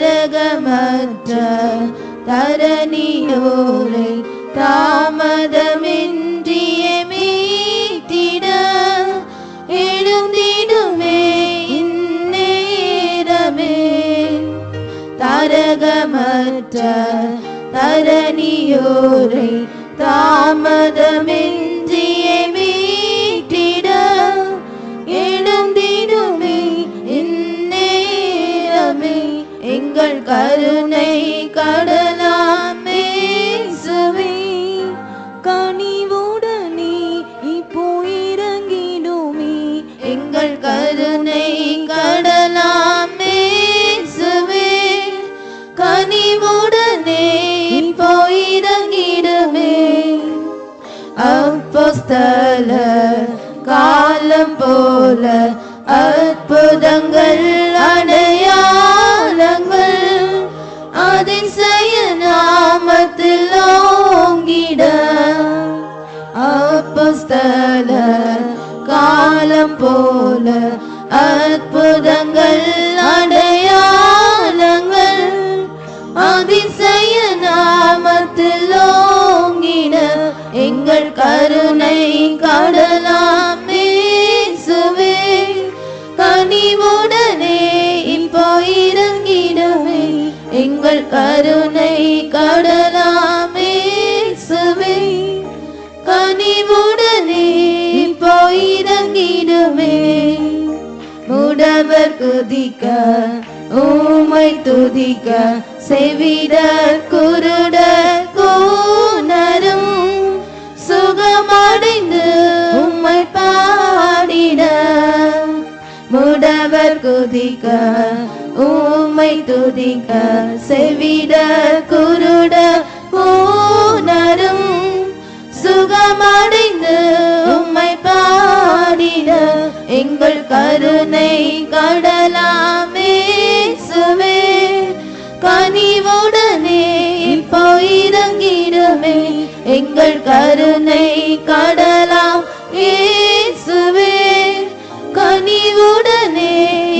தரகமற்ற தரணியோரை தாமதமின்றிய மீட்டிட எழுந்திடுமே இந்நேரமே. தரகமற்ற தரணியோரை தாமதமின்றிய மீட்டிட எழுந்திடுமே இந்நேரமே. எங்கள் கருணை கடலாமே சுவே கனிவுடனே இப்போ இறங்கிடுமே. எங்கள் கருணை கடலாமே சுவே கனிவுடனே இப்போ இறங்கிடுமே. அப்போஸ்தல காலம் போல அற்புதங்கள் அடையாளங்கள் அதிசய நாமத்தில் ஓங்கிட. அப்போஸ்தல காலம் போல அற்புதங்கள் அடையாளங்கள் அதிசய நாமத்தில் ஓங்கிட. எங்கள் கருணை கடலாமே சுவே கனிவுடனே இப்போ இறங்கிடுமே. எங்கள் கருணை கடலாமே சுவே கனிவுடனே இப்போ இறங்கிடுமே. முடவர் குதிக்க ஊமை துதிக்க செவிடர் குருடர் கூனரும் சுகமடைந்து உம்மை பாடிட. முடவர் குதிக்க ஊமை துதிக்க செவிடர் குருடர் கூனரும் சுகமடைந்து உம்மை பாடிட. எங்கள் கருணை கடலாமே சுவே கனிவுடனே இப்போ இறங்கிடுமே. எங்கள் கருணை கடலாம் இயேசுவே கனிவுடனே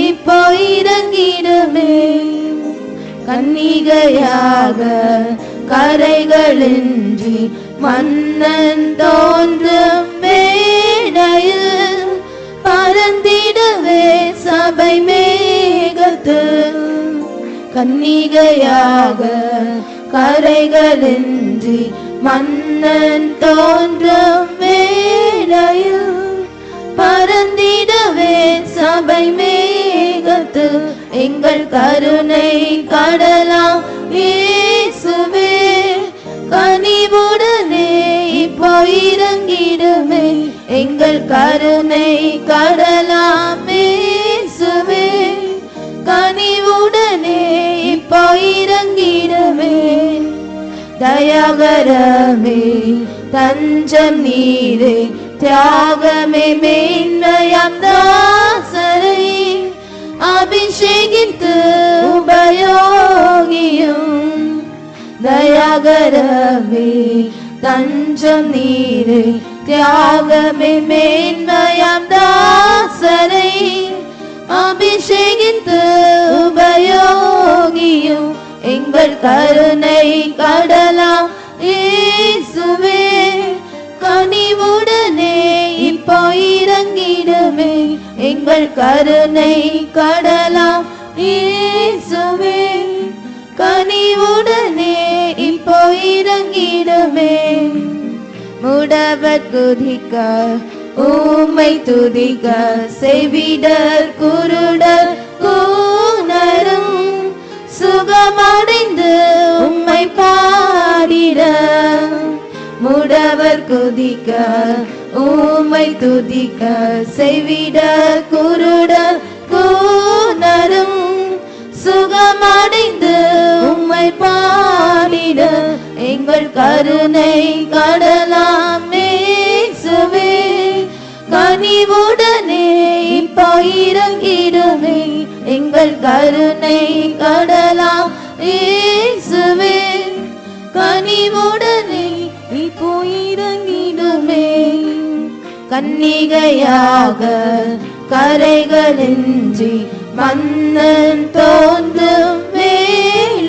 இப்போ இறங்கிடுமே. கன்னிகையாக கரைகளின்றி மன்னன் தோன்றும் மேடையில் பறந்திடவே சபை மேகத்து. கன்னிகையாக கரைகளின்றி மன்னன் தோன்றும் மேடையில் பறந்திடவே சபை மேகத்து. எங்கள் கருணை கடலாம் இயேசுவே கனிவுடனே இப்போ இறங்கிடுமே. எங்கள் கருணை கடலாமே சுவே கனிவுடனே இப்போ இறங்கிடுமே. தயாகரமே தஞ்சம் நீரே தியாகமே மேன்மையாம் தாசரை அபிஷேகித்து உபயோகியும். தயாகரமே தஞ்சம் நீரே தியாகமே மேன்மையாம் தாசரை அபிஷேகித்து உபயோகியும். எங்கள் கருணை கடலாம் இயேசுவே கனிவுடனே இப்போ இறங்கிடுமே. எங்கள் கருணை கடலாம் இயேசுவே கனிவுடனே இப்போ இறங்கிடுமே. முடவர் குதிக்க ஊமை துதிக்க செவிடர் குருடர் கூனரும் சுகமடைந்து உம்மை பாடிட. முடவர் குதிக்க ஊமை துதிக்க செவிடர் குருடர் கூனரும் சுகமடைந்து உம்மை பாடிட. எங்கள் கருணை கடலாமே சுவே கனிவுடனே இப்போ இறங்கிடுமே. எங்கள் கருணை கடலாம் இயேசுவே கனிவுடனே இப்போ இறங்கிடுமே. கன்னிகையாக கரைகளின்றி மன்னன் தோன்றும்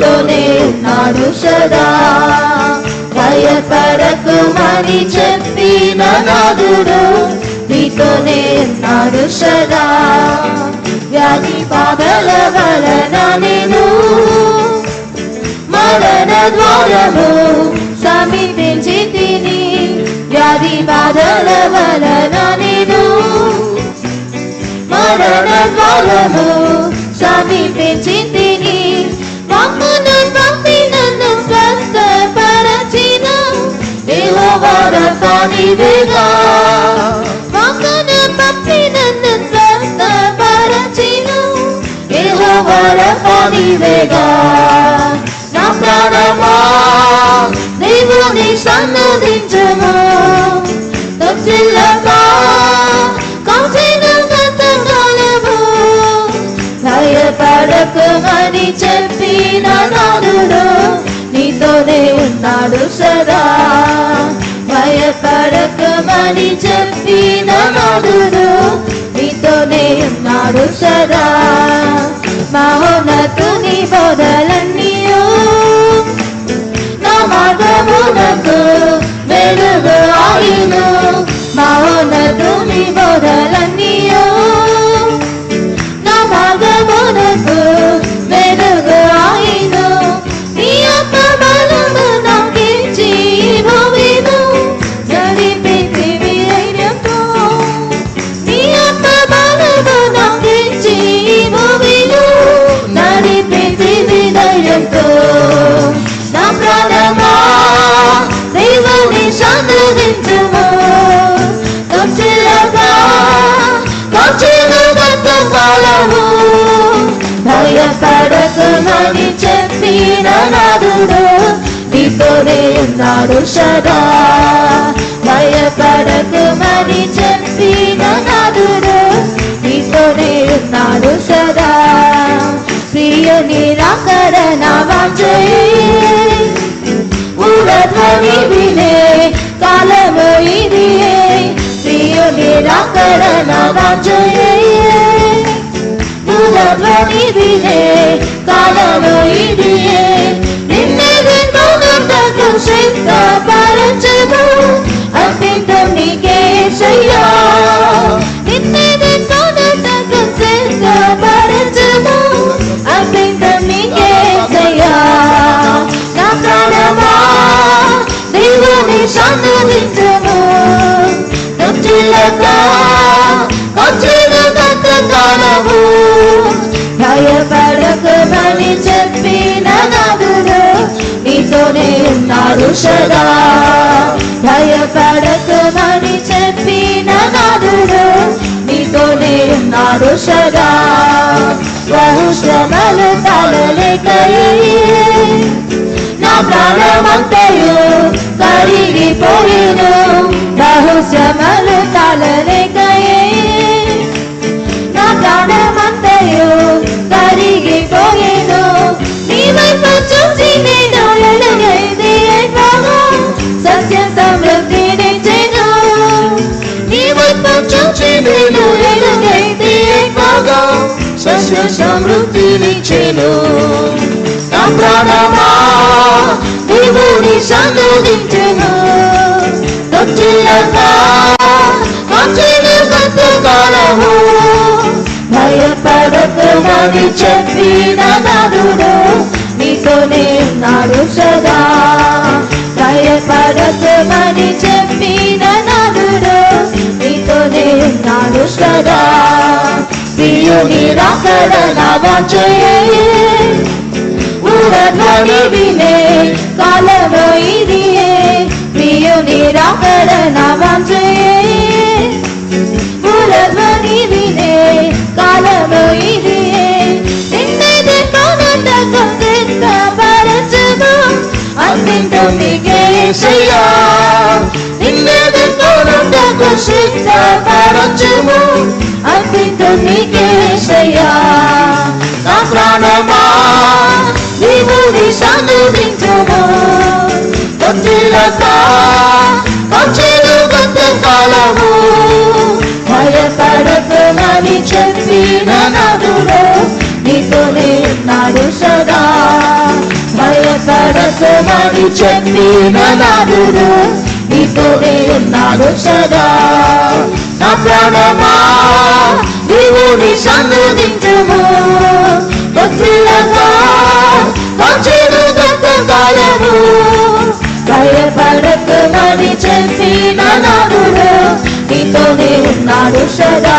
నీతోనే ఉన్నాడు సదా. భయపడకుమని చెప్పిన నాదుడు నీతోనే ఉన్నాడు సదా. వ్యాధి బాధల వలన నేను మరణ ద్వారము సమీపించి తిని. వ్యాధి బాధల వలన నేను మరణ ద్వారము సమీపించి తిని. వాక్కును పంపి నన్ను స్వస్థపరచిన యెహోవా రఫా నీవేగా. వాక్కును పంపి నన్ను స్వస్థపరచిన యెహోవా రఫా నీవేగా. నా ప్రాణమా దేవుని సన్నిధించుము. తొట్టిల్లగా కాచిన గతకాలము భయపడకుమని చెప్పిన నాదుడు నీతోనే ఉన్నాడు సదా. భయపడకుమని చెప్పిన నాదుడు నీతోనే ఉన్నాడు సదా. మహోన్నతుని బోధలన్నీయు నా మార్గమునకు వెలుగు ఆయును. మహోన్నతుని బోధలన్నీయు నా మార్గమునకు వెలుగు ఆయును. నీ ఆత్మ బలము నాకిచ్చి భూమిను నడిపించివి ధైర్యంతో. నీ ఆత్మ బలము నాకిచ్చి భూమిను నడిపించివి ధైర్యంతో. నా ప్రాణమా దేవుని సన్నిధించుము. తొట్టిల్లగా కాచిన గతకాలము భయపడకుమని చెప్పిన నాదుడు నీతోనే ఉన్నాడు సదా. భయపడకుమని చెప్పిన నాదుడు నీతోనే ఉన్నాడు సదా. ప్రియుని రాకడ నా వాంఛయే ఊరధ్వని వినే కాలము ఇదియే. ప్రియుని రాకడ నా వాంఛయే ఊరధ్వని వినే కాలము ఇదియే. నిన్నెదుర్కొనుటకు సిద్ధపరచుము అర్పితం నీకే యేసయ్యా. నిన్నెదుర్కొనుటకు సిద్ధపరచుము అర్పితం నీకే యేసయ్యా. నా ప్రాణమా దేవుని సన్నిధించుము. తొట్టిల్లగా కాచిన గతకాలము భయపడకుమని చెప్పిన నాదుడు నీతోనే ఉన్నాడు సదా. భయపడకుమని చెప్పిన నాదుడు నీతోనే ఉన్నాడు సదా. బహుశ్రమలు తాళలేకయే నా ప్రాణమంతయు కరిగిపోయెను. బహుశ్రమలు తాళలేకయే నా ప్రాణమంతయు కరిగిపోయెను. నీ వైపు చూసి నేను ఎలుగైతే ఎక్కువగా సత్య సమృద్ధినిచ్చెను. నీ వైపు చూసి నేను ఎలుగైతే ఎక్కువగా సస్య సమృద్ధినిచ్చెను. నా ప్రాణమా దేవుని సన్నిధించుము. తొట్టిల్లగా కాచిన గతకాలము భయపడకుమని చెప్పిన నాదుడు నీతోనే ఉన్నాడు సదా. భయపడకుమని చెప్పిన నాదుడు నీతోనే ఉన్నాడు సదా. ప్రియుని రాకడ నా వాంఛయే ఊరధ్వని వినే కాలము ఇదియే. ప్రియుని రాకడ నా వాంఛయే ఊరధ్వని వినే కాలము ఇదియే. నిన్నెదుర్కొనుటకు సిద్ధపరచుము అర్పితం నీకే యేసయ్యా. నిన్నెదుర్కొనుటకు సిద్ధపరచుము అర్పితం నీకే యేసయ్యా. నా ప్రాణమా దేవుని సన్నిధించుము. తొట్టిల్లగా కాచిన గతకాలము భయపడకుమని చెప్పిన నాదుడు నీతోనే ఉన్నాడు సదా. భయపడకమని చెప్పిన నాదుడు నీతోనే ఉన్నాడు సదా. నా ప్రాణమా దేవుని సన్నిధించుము, భక్తిగా వచ్చెను గతకాలము. భయపడకమని చెప్పిన నాదుడు నీతోనే ఉన్నాడు సదా.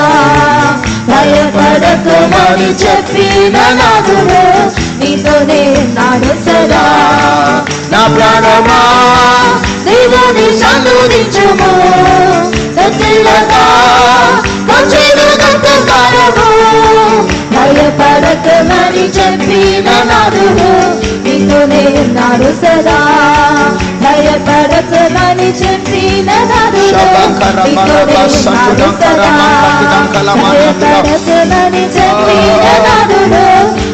భయపడకమని చెప్పిన నాదుడు నీతోనే ఉన్నాడు సదా. నా ప్రాణమా దేవుని సన్నిధించుము, భక్తిగా వచ్చెను గతకాలము. భయపడకమని చెప్పిన నాదుడు నీతోనే ఉన్నాడు సదా. భయపడకమని చెప్పిన నాదుడు నీతోనే ఉన్నాడు సదా. భయపడకమని చెప్పిన నాదుడు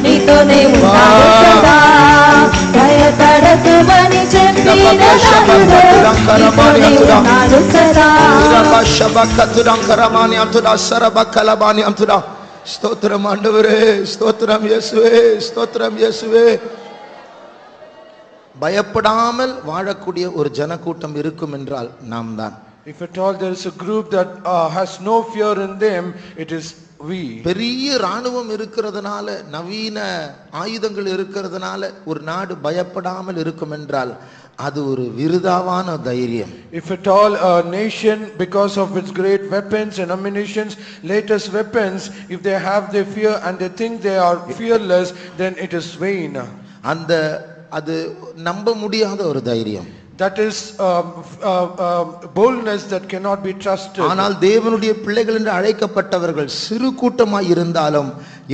నీతోనే ఉన్నాడు సదా. భయపడకమని చెప్పిన నాదుడు నీతోనే ఉన్నాడు సదా. ஸ்தோத்திரம் ஆண்டவரே, ஸ்தோத்திரம் இயேசுவே, ஸ்தோத்திரம் இயேசுவே. பயப்படாமல் வாழக்கூடிய ஒரு ஜனக்கூட்டம் இருக்கும் என்றால் நாம் தான். If at all there is a group that has no fear in them, it is we. பெரிய ராணுவம் இருக்கிறதுனால, நவீன ஆயுதங்கள் இருக்கிறதுனால ஒரு நாடு பயப்படாமல் இருக்கும் என்றால் அது ஒரு விருதாவான தைரியம். If at all a nation, because of its great weapons and ammunitions, latest weapons, if they have their fear and they think they are fearless, then it is vain. அது நம்ப முடியாத ஒரு தைரியம். That is boldness that cannot be trusted. ஆனால் தேவனுடைய பிள்ளைகள் என்று அழைக்கப்பட்டவர்கள் சிறு கூட்டமாய் இருந்தாலும்,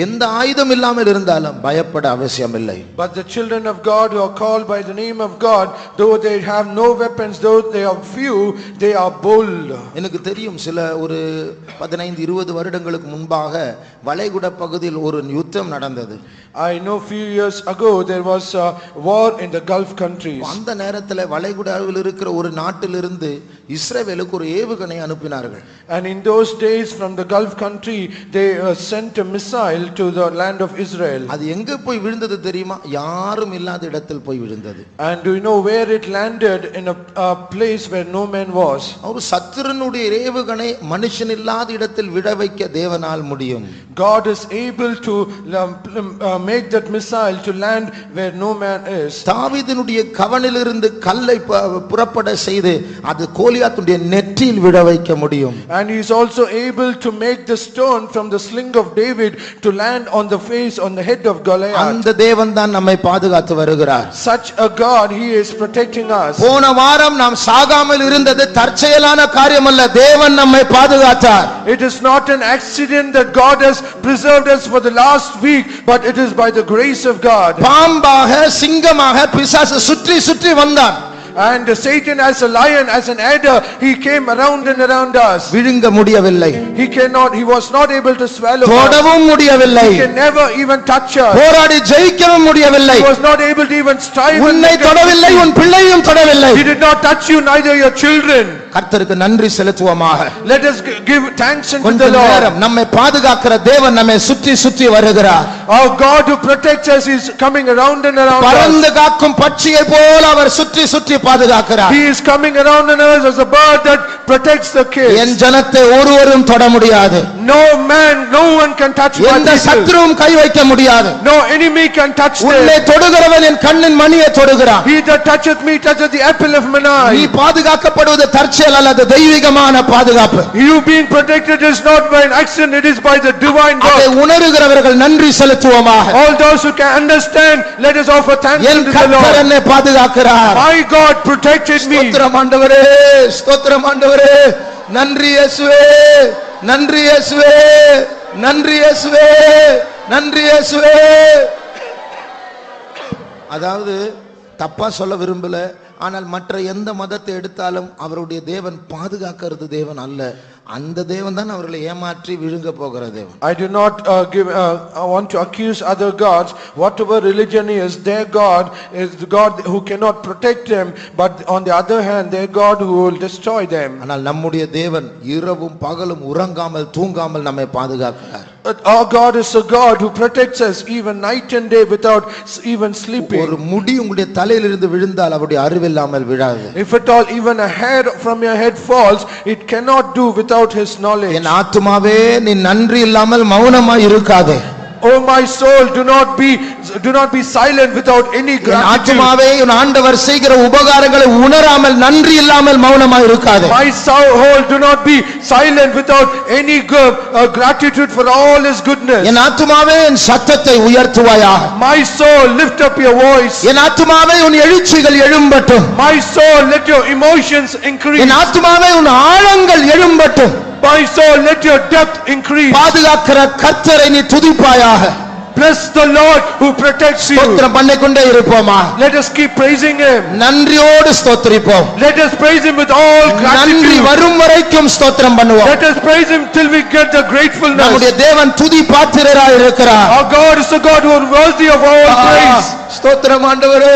எந்த ஆயுதம் இல்லாமல் இருந்தாலும் பயப்பட அவசியமில்லை. But the children of God who are called by the name of God, though they have no weapons, though they are few, they are bold. எனக்கு தெரியும், சில ஒரு 15-20 வருடங்களுக்கு முன்பாக வளைகுடா பகுதியில் ஒரு யுத்தம் நடந்தது. I know few years ago there was a war in the Gulf countries. அந்த நேரத்தில் வளைகுடாவில் இருக்கிற ஒரு நாட்டிலிருந்து இஸ்ரவேலுக்கு ஒரு ஏவுகணை அனுப்பினார்கள். And in those days from the Gulf country they sent a missile to the land of Israel. அது எங்க போய் விழுந்தது தெரியுமா? யாரும் இல்லாத இடத்தில் போய் விழுந்தது. And do you know where it landed? In a place where no man was. ஒரு சத்துருனுடைய ஏவுகணை மனுஷன் இல்லாத இடத்தில் விழ வைக்க தேவனால் முடியும். God is able to make that missile to land where no man is. தாவீதினுடைய கவனிலிருந்து கல்லை புறப்பட செய்து அது கோலியாத்துடைய நெற்றியில் விழ வைக்க முடியும். And he is also able to make the stone from the sling of David to land on the face, on the head of Goliath. அந்த தேவன் தான் நம்மை பாதுகாத்து வருகிறார். Such a God, he is protecting us. போன வாரம் நாம் சாகாமல் இருந்தது தற்செயலான காரியம் அல்ல, தேவன் நம்மை பாதுகாத்தார். It is not an accident that God has preserved us for the last week, but it is by the grace of God. பாம்பாக சிங்கமாக பிசாசு சுற்றி சுற்றி வந்தான். And Satan as a lion, as an adder, he came around and around us. விழுங்க முடியவில்லை. He was not able to swallow us. தொடவும் முடியவில்லை. He can never even touch us. போராடி ஜெயிக்கவும் முடியவில்லை. He was not able to even strive. உன்னை தொடவில்லை, உன் பிள்ளையும் தொடவில்லை. He did not touch you, neither your children. கர்த்தருக்கு நன்றி செலுத்துவோமாக. Let us give thanks unto கொஞ்ச the Lord. நேரம் நம்மை பாதுகாக்கிற தேவன் நம்மை சுற்றி சுற்றி வருகிறார். Our God who protects us is coming around and around us. பறந்து காக்கும் பட்சியை போல அவர் சுற்றி சுற்றி பாதுகாக்கிறார். He is coming around and around us as a bird that protects the cage. என் ஜனத்தை ஒருவரும் தொட முடியாது. No man, no one can touch my எந்த people. சத்துருவும் கை வைக்க முடியாது. No enemy can touch them. உன்னை தொடுகிறவன் என் கண்ணின் மணியை தொடுகிறான். He that toucheth me toucheth the apple of mine நீ eye. பாதுகாக்கப்படுவது தற்செயல் அல்ல, அது தெய்வீகமான பாதுகாப்பு. You being protected is not by an accident, it is by the divine அதை God. உணர்கிறவர்கள் நன்றி செலுத்துவோமாக. All those who can understand, let us offer thanks N unto the கர்த்தர் Lord. என்னை பாதுகாக்கிறார். My God protected me. ஸ்தோத்திரம் ஆண்டவரே, ஸ்தோத்திரம் ஆண்டவரே. நன்றி இயேசுவே, நன்றி இயேசுவே, நன்றி இயேசுவே, நன்றி இயேசுவே. அதாவது தப்பா சொல்ல விரும்பல, ஆனால் மற்ற எந்த மதத்தை எடுத்தாலும் அவருடைய தேவன் பாதுகாக்கிறது தேவன் அல்ல, அந்த தேவன் தான் அவர்களை ஏமாற்றி விழுங்க போகிற தேவன். I do not I want to accuse other gods. Whatever religion is, their God is the God who cannot protect them, but on the other hand, their God who will destroy them. ஆனால் நம்முடைய தேவன் இரவும் பகலும் உறங்காமல் தூங்காமல் நம்மை பாதுகாக்கிறார். But our God is a God who protects us even night and day without even sleeping. ஒரு முடி உங்களுடைய தலையிலிருந்து விழுந்தால் அவருடைய அறிவில்லாமல் விழாது. If at all even a hair from your head falls, it cannot do without his knowledge. என் ஆத்துமாவே நீ நன்றி இல்லாமல் மௌனமாய் இருக்காதே. Oh my soul, do not be silent without any N gratitude. ஆத்துமாவே உன் ஆண்டவர் செய்கிற உபகாரங்களை உணராமல் நன்றி இல்லாமல் மௌனமாய் இருக்காதே. My soul, do not be silent without any gratitude for all his goodness. என் ஆத்துமாவே என் சத்தத்தை உயர்த்துவாயாக. My soul, lift up your voice. என் ஆத்துமாவே உன் எழுச்சிகள் எழும்பட்டும். My soul, let your emotions increase. என் ஆத்துமாவே உன் ஆழங்கள் எழும்பட்டும். My soul, let your depth increase. பாதுகாக்கிற கர்த்தரை நீ துதிப்பாயாக. Bless the Lord who protects you. ஸ்தோத்திரம் பண்ணிக்கொண்டே இருப்போமா. Let us keep praising him. நன்றியோடு ஸ்தோத்திரிப்போம். Let us praise him with all நன்றி gratitude. வரும் வரைக்கும் ஸ்தோத்திரம் பண்ணுவோம். Let us praise him till we get the gratefulness. நம்முடைய தேவன் துதி பாத்திரராய் இருக்கிறார். Our God is a God who is worthy of all praise. ஸ்தோத்திரம் ஆண்டவரே,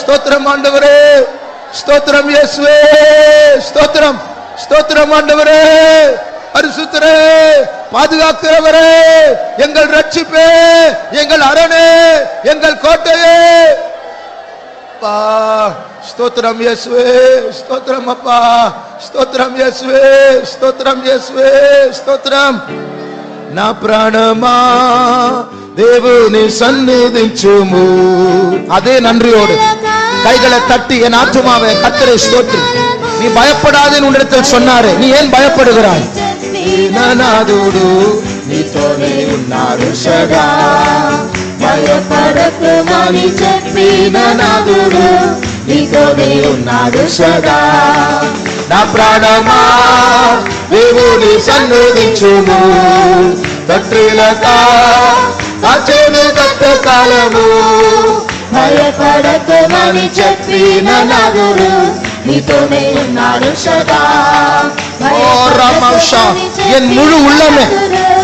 ஸ்தோத்திரம் ஆண்டவரே, ஸ்தோத்திரம் இயேசுவே, ஸ்தோத்திரம் ஸ்தோத்திரம் ஆண்டவரே, பரிசுத்தரே, பாதுகாக்கிறவரே, எங்கள் ரட்சிப்பே, எங்கள் அரணே, எங்கள் கோட்டையே. அப்பா ஸ்தோத்திரம் இயேசுவே, ஸ்தோத்திரம் அப்பா, ஸ்தோத்திரம் இயேசுவே, ஸ்தோத்திரம் இயேசுவே, ஸ்தோத்திரம். నా ప్రాణమా దేవుని సన్నిధించుము. అదే నన్றியோடு கைகளை தட்டி என் ஆத்துமாவே கர்த்தரை ஸ்தோத்திரி. நீ பயப்படாதே உன்னிடத்தில் சொன்னாரே, நீ ஏன் பயப்படுகிறாய்? నాదుడు నీతోనే ఉన్నారు సదా, భయపడకుమని చెప్పిన నాదుడు నీతోనే ఉన్నాడు సదా. నా ప్రాణమా దేవుని సన్నిధించుము, తట్టిలక కాచేను కష్టకాలము, భయపడకుమని చెప్పిన నాదుడు నీతోనే ఉన్నాడు సదా. ஓ ராமாஷா, என் முழு உள்ளமே,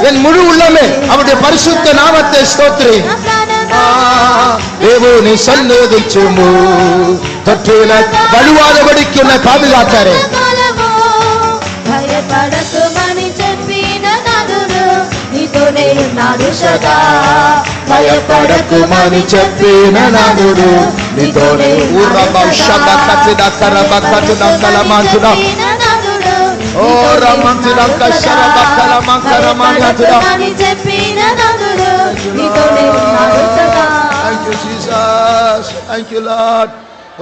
என் முழு உள்ளமே அவருடைய பரிசுத்த நாமத்தை ஸ்தோத்திரி. தேவனை சந்நிதிச்சுமு, தொற்றில வலுவாதபடிக்கு என்னை பாதுகாத்தாரே. భయపడకుమని చెప్పిన నాదుడు నీతోనే ఉన్నాడు సదా, భయపడకుమని చెప్పిన నాదుడు నీతోనే. ఓ రమంతిరక శరబకలమంకరమణ్యతుడా, చెప్పిన నాదుడు నీతోనే ఉన్నాడు సదా. Thank you Jesus, thank you Lord.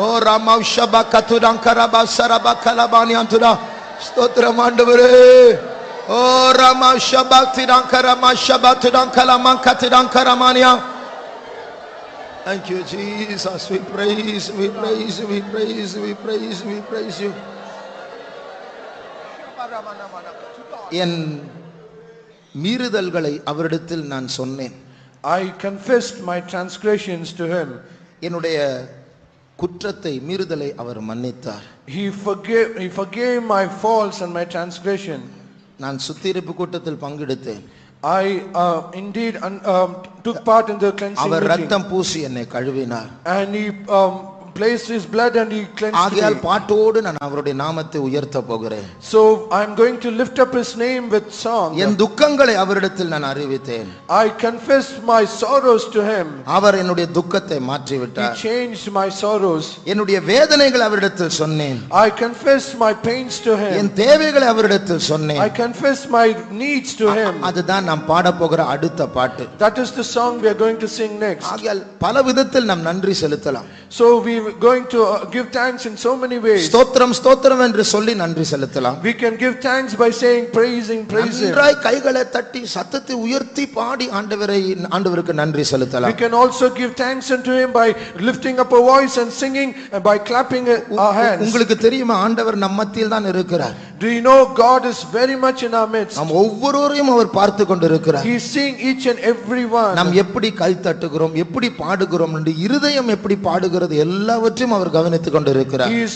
ఓ రమౌషబకతుడంకరబసరబకలబానియంతుడా, స్తోత్రం ఆండవరే. ఓ రమౌషబక్తిడంకరమషబతుడంకలమంకతిడంకరమానియా. Thank you Jesus, we praise, we praise, we praise, we praise, we praise you. என் மீறுதல்களை அவரிடத்தில் நான் சொன்னேன். I confessed my transgressions to him. என்னுடைய குற்றத்தை மீறுதலை அவர் மன்னித்தார். He forgave my faults and my transgression. நான் சுத்திகரிப்பு கூட்டத்தில் பங்கெடுத்தேன். I indeed took part in the cleansing our meeting. ரத்தம் பூசி என்னை கழுவினார். And he placed his blood and he cleansed ஆகையால் me. பாட்டோடு நான் அவருடைய நாமத்தை உயர்த்த போகிறேன். So I am going to lift up his name with song. என் துக்கங்களை அவரிடத்தில் நான் அறிவித்தேன். I confessed my sorrows to him. அவர் என்னுடைய துக்கத்தை மாற்றி He விட்டார். changed my sorrows. என்னுடைய வேதனைகளை அவரிடத்தில் சொன்னேன். I confessed my pains to him. என் தேவைகளை அவரிடத்தில் சொன்னேன். I confessed my needs to him. அதுதான் நாம் பாட போகிற அடுத்த பாட்டு. That is the song we are going to sing next. ஆகையால் பல விதத்தில் நாம் நன்றி செலுத்தலாம். So we are going to give thanks in so many ways. ஸ்தோத்திரம் ஸ்தோத்திரம் என்று சொல்லி நன்றி செலுத்தலாம். We can give thanks by saying praise him. நன்றாய் கைகளை தட்டி சத்தத்தை உயர்த்தி பாடி ஆண்டவருக்கு நன்றி செலுத்தலாம். We can also give thanks unto him by lifting up a voice and singing and by clapping our hands. உங்களுக்கு தெரியுமா, ஆண்டவர் நம்ம மத்தியில் தான் இருக்கிறார். Do you know God is very much in our midst? நாம் ஒவ்வொருவரையும் அவர் பார்த்து கொண்டிருக்கிறார். He is seeing each and every one. நாம் எப்படி கை தட்டுகிறோம், எப்படி பாடுகிறோம் என்று, இருதயம் எப்படி பாடுகிறது, எல்லாவற்றையும் அவர் கவனித்துக் கொண்டிருக்கிறார். He is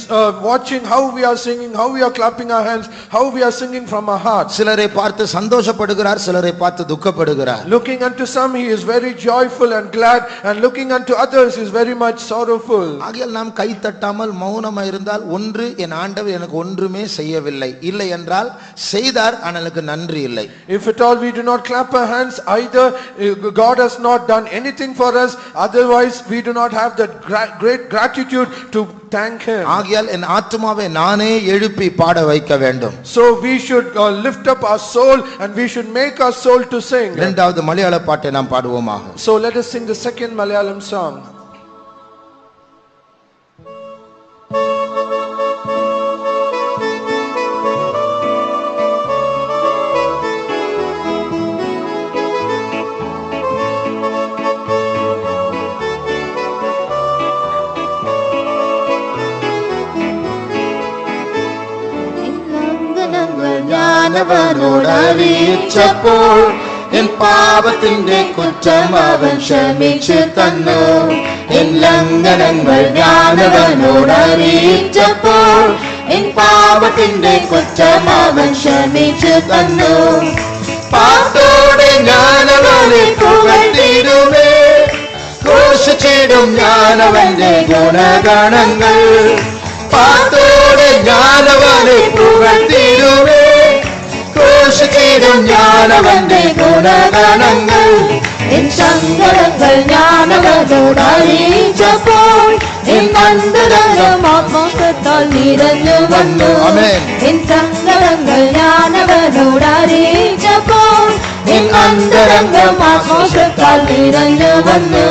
watching how we are singing, how we are clapping our hands, how we are singing from our hearts. சிலரை பார்த்து சந்தோஷப்படுகிறார், சிலரை பார்த்து துக்கப்படுகிறார். Looking unto some he is very joyful and glad, and looking unto others he is very much sorrowful. ஆகையால் நாம் கை தட்டாமல் மௌனமாக இருந்தால், ஒன்று, என் ஆண்டவர் எனக்கு ஒன்றுமே செய்யவில்லை, இல்லை என்றால் செய்தார் ஆனால் எனக்கு நன்றி இல்லை. If at all we do not clap our hands, either God has not done anything for us, otherwise we do not have that great gratitude to thank him. ஆகையால் என் ஆத்துமாவை நானே எழுப்பி பாட வைக்க வேண்டும். So we should lift up our soul and we should make our soul to sing. இரண்டாவது மலையாள பாட்டை நாம் பாடுவோமாக. So let us sing the second Malayalam song. അവനോട് അറിയിച്ചപ്പോൾ എൻ പാപത്തിന്റെ കുറ്റം അവൻ ക്ഷമിച്ചു തന്നു. എൻ ലംഘനങ്ങൾ ഞാനവനോട് അറിയിച്ചപ്പോൾ എൻ പാപത്തിന്റെ കുറ്റം അവൻ ക്ഷമിച്ചു തന്നു. പാട്ടോടെ ഞാനവനെ പുകഴ്ത്തിടുമേ, ഘോഷിച്ചിടും ഞാനവന്റെ ഗുണഗണങ്ങൾ. പാട്ടോടെ ഞാനവനെ പുകഴ്ത്തിടുമേ, ഘോഷിച്ചിടും ഞാനവന്റെ ഗുണഗണങ്ങൾ. എൻ സങ്കടങ്ങൾ ഞാനവനോട് അറിയിച്ചപ്പോൾ എൻ അന്തരംഗം ആത്മോഷത്താൽ നിറഞ്ഞു വന്നു. എൻ സങ്കടങ്ങൾ ഞാനവനോട് അറിയിച്ചപ്പോൾ എൻ അന്തരംഗം ആത്മോഷത്താൽ നിറഞ്ഞു വന്നു.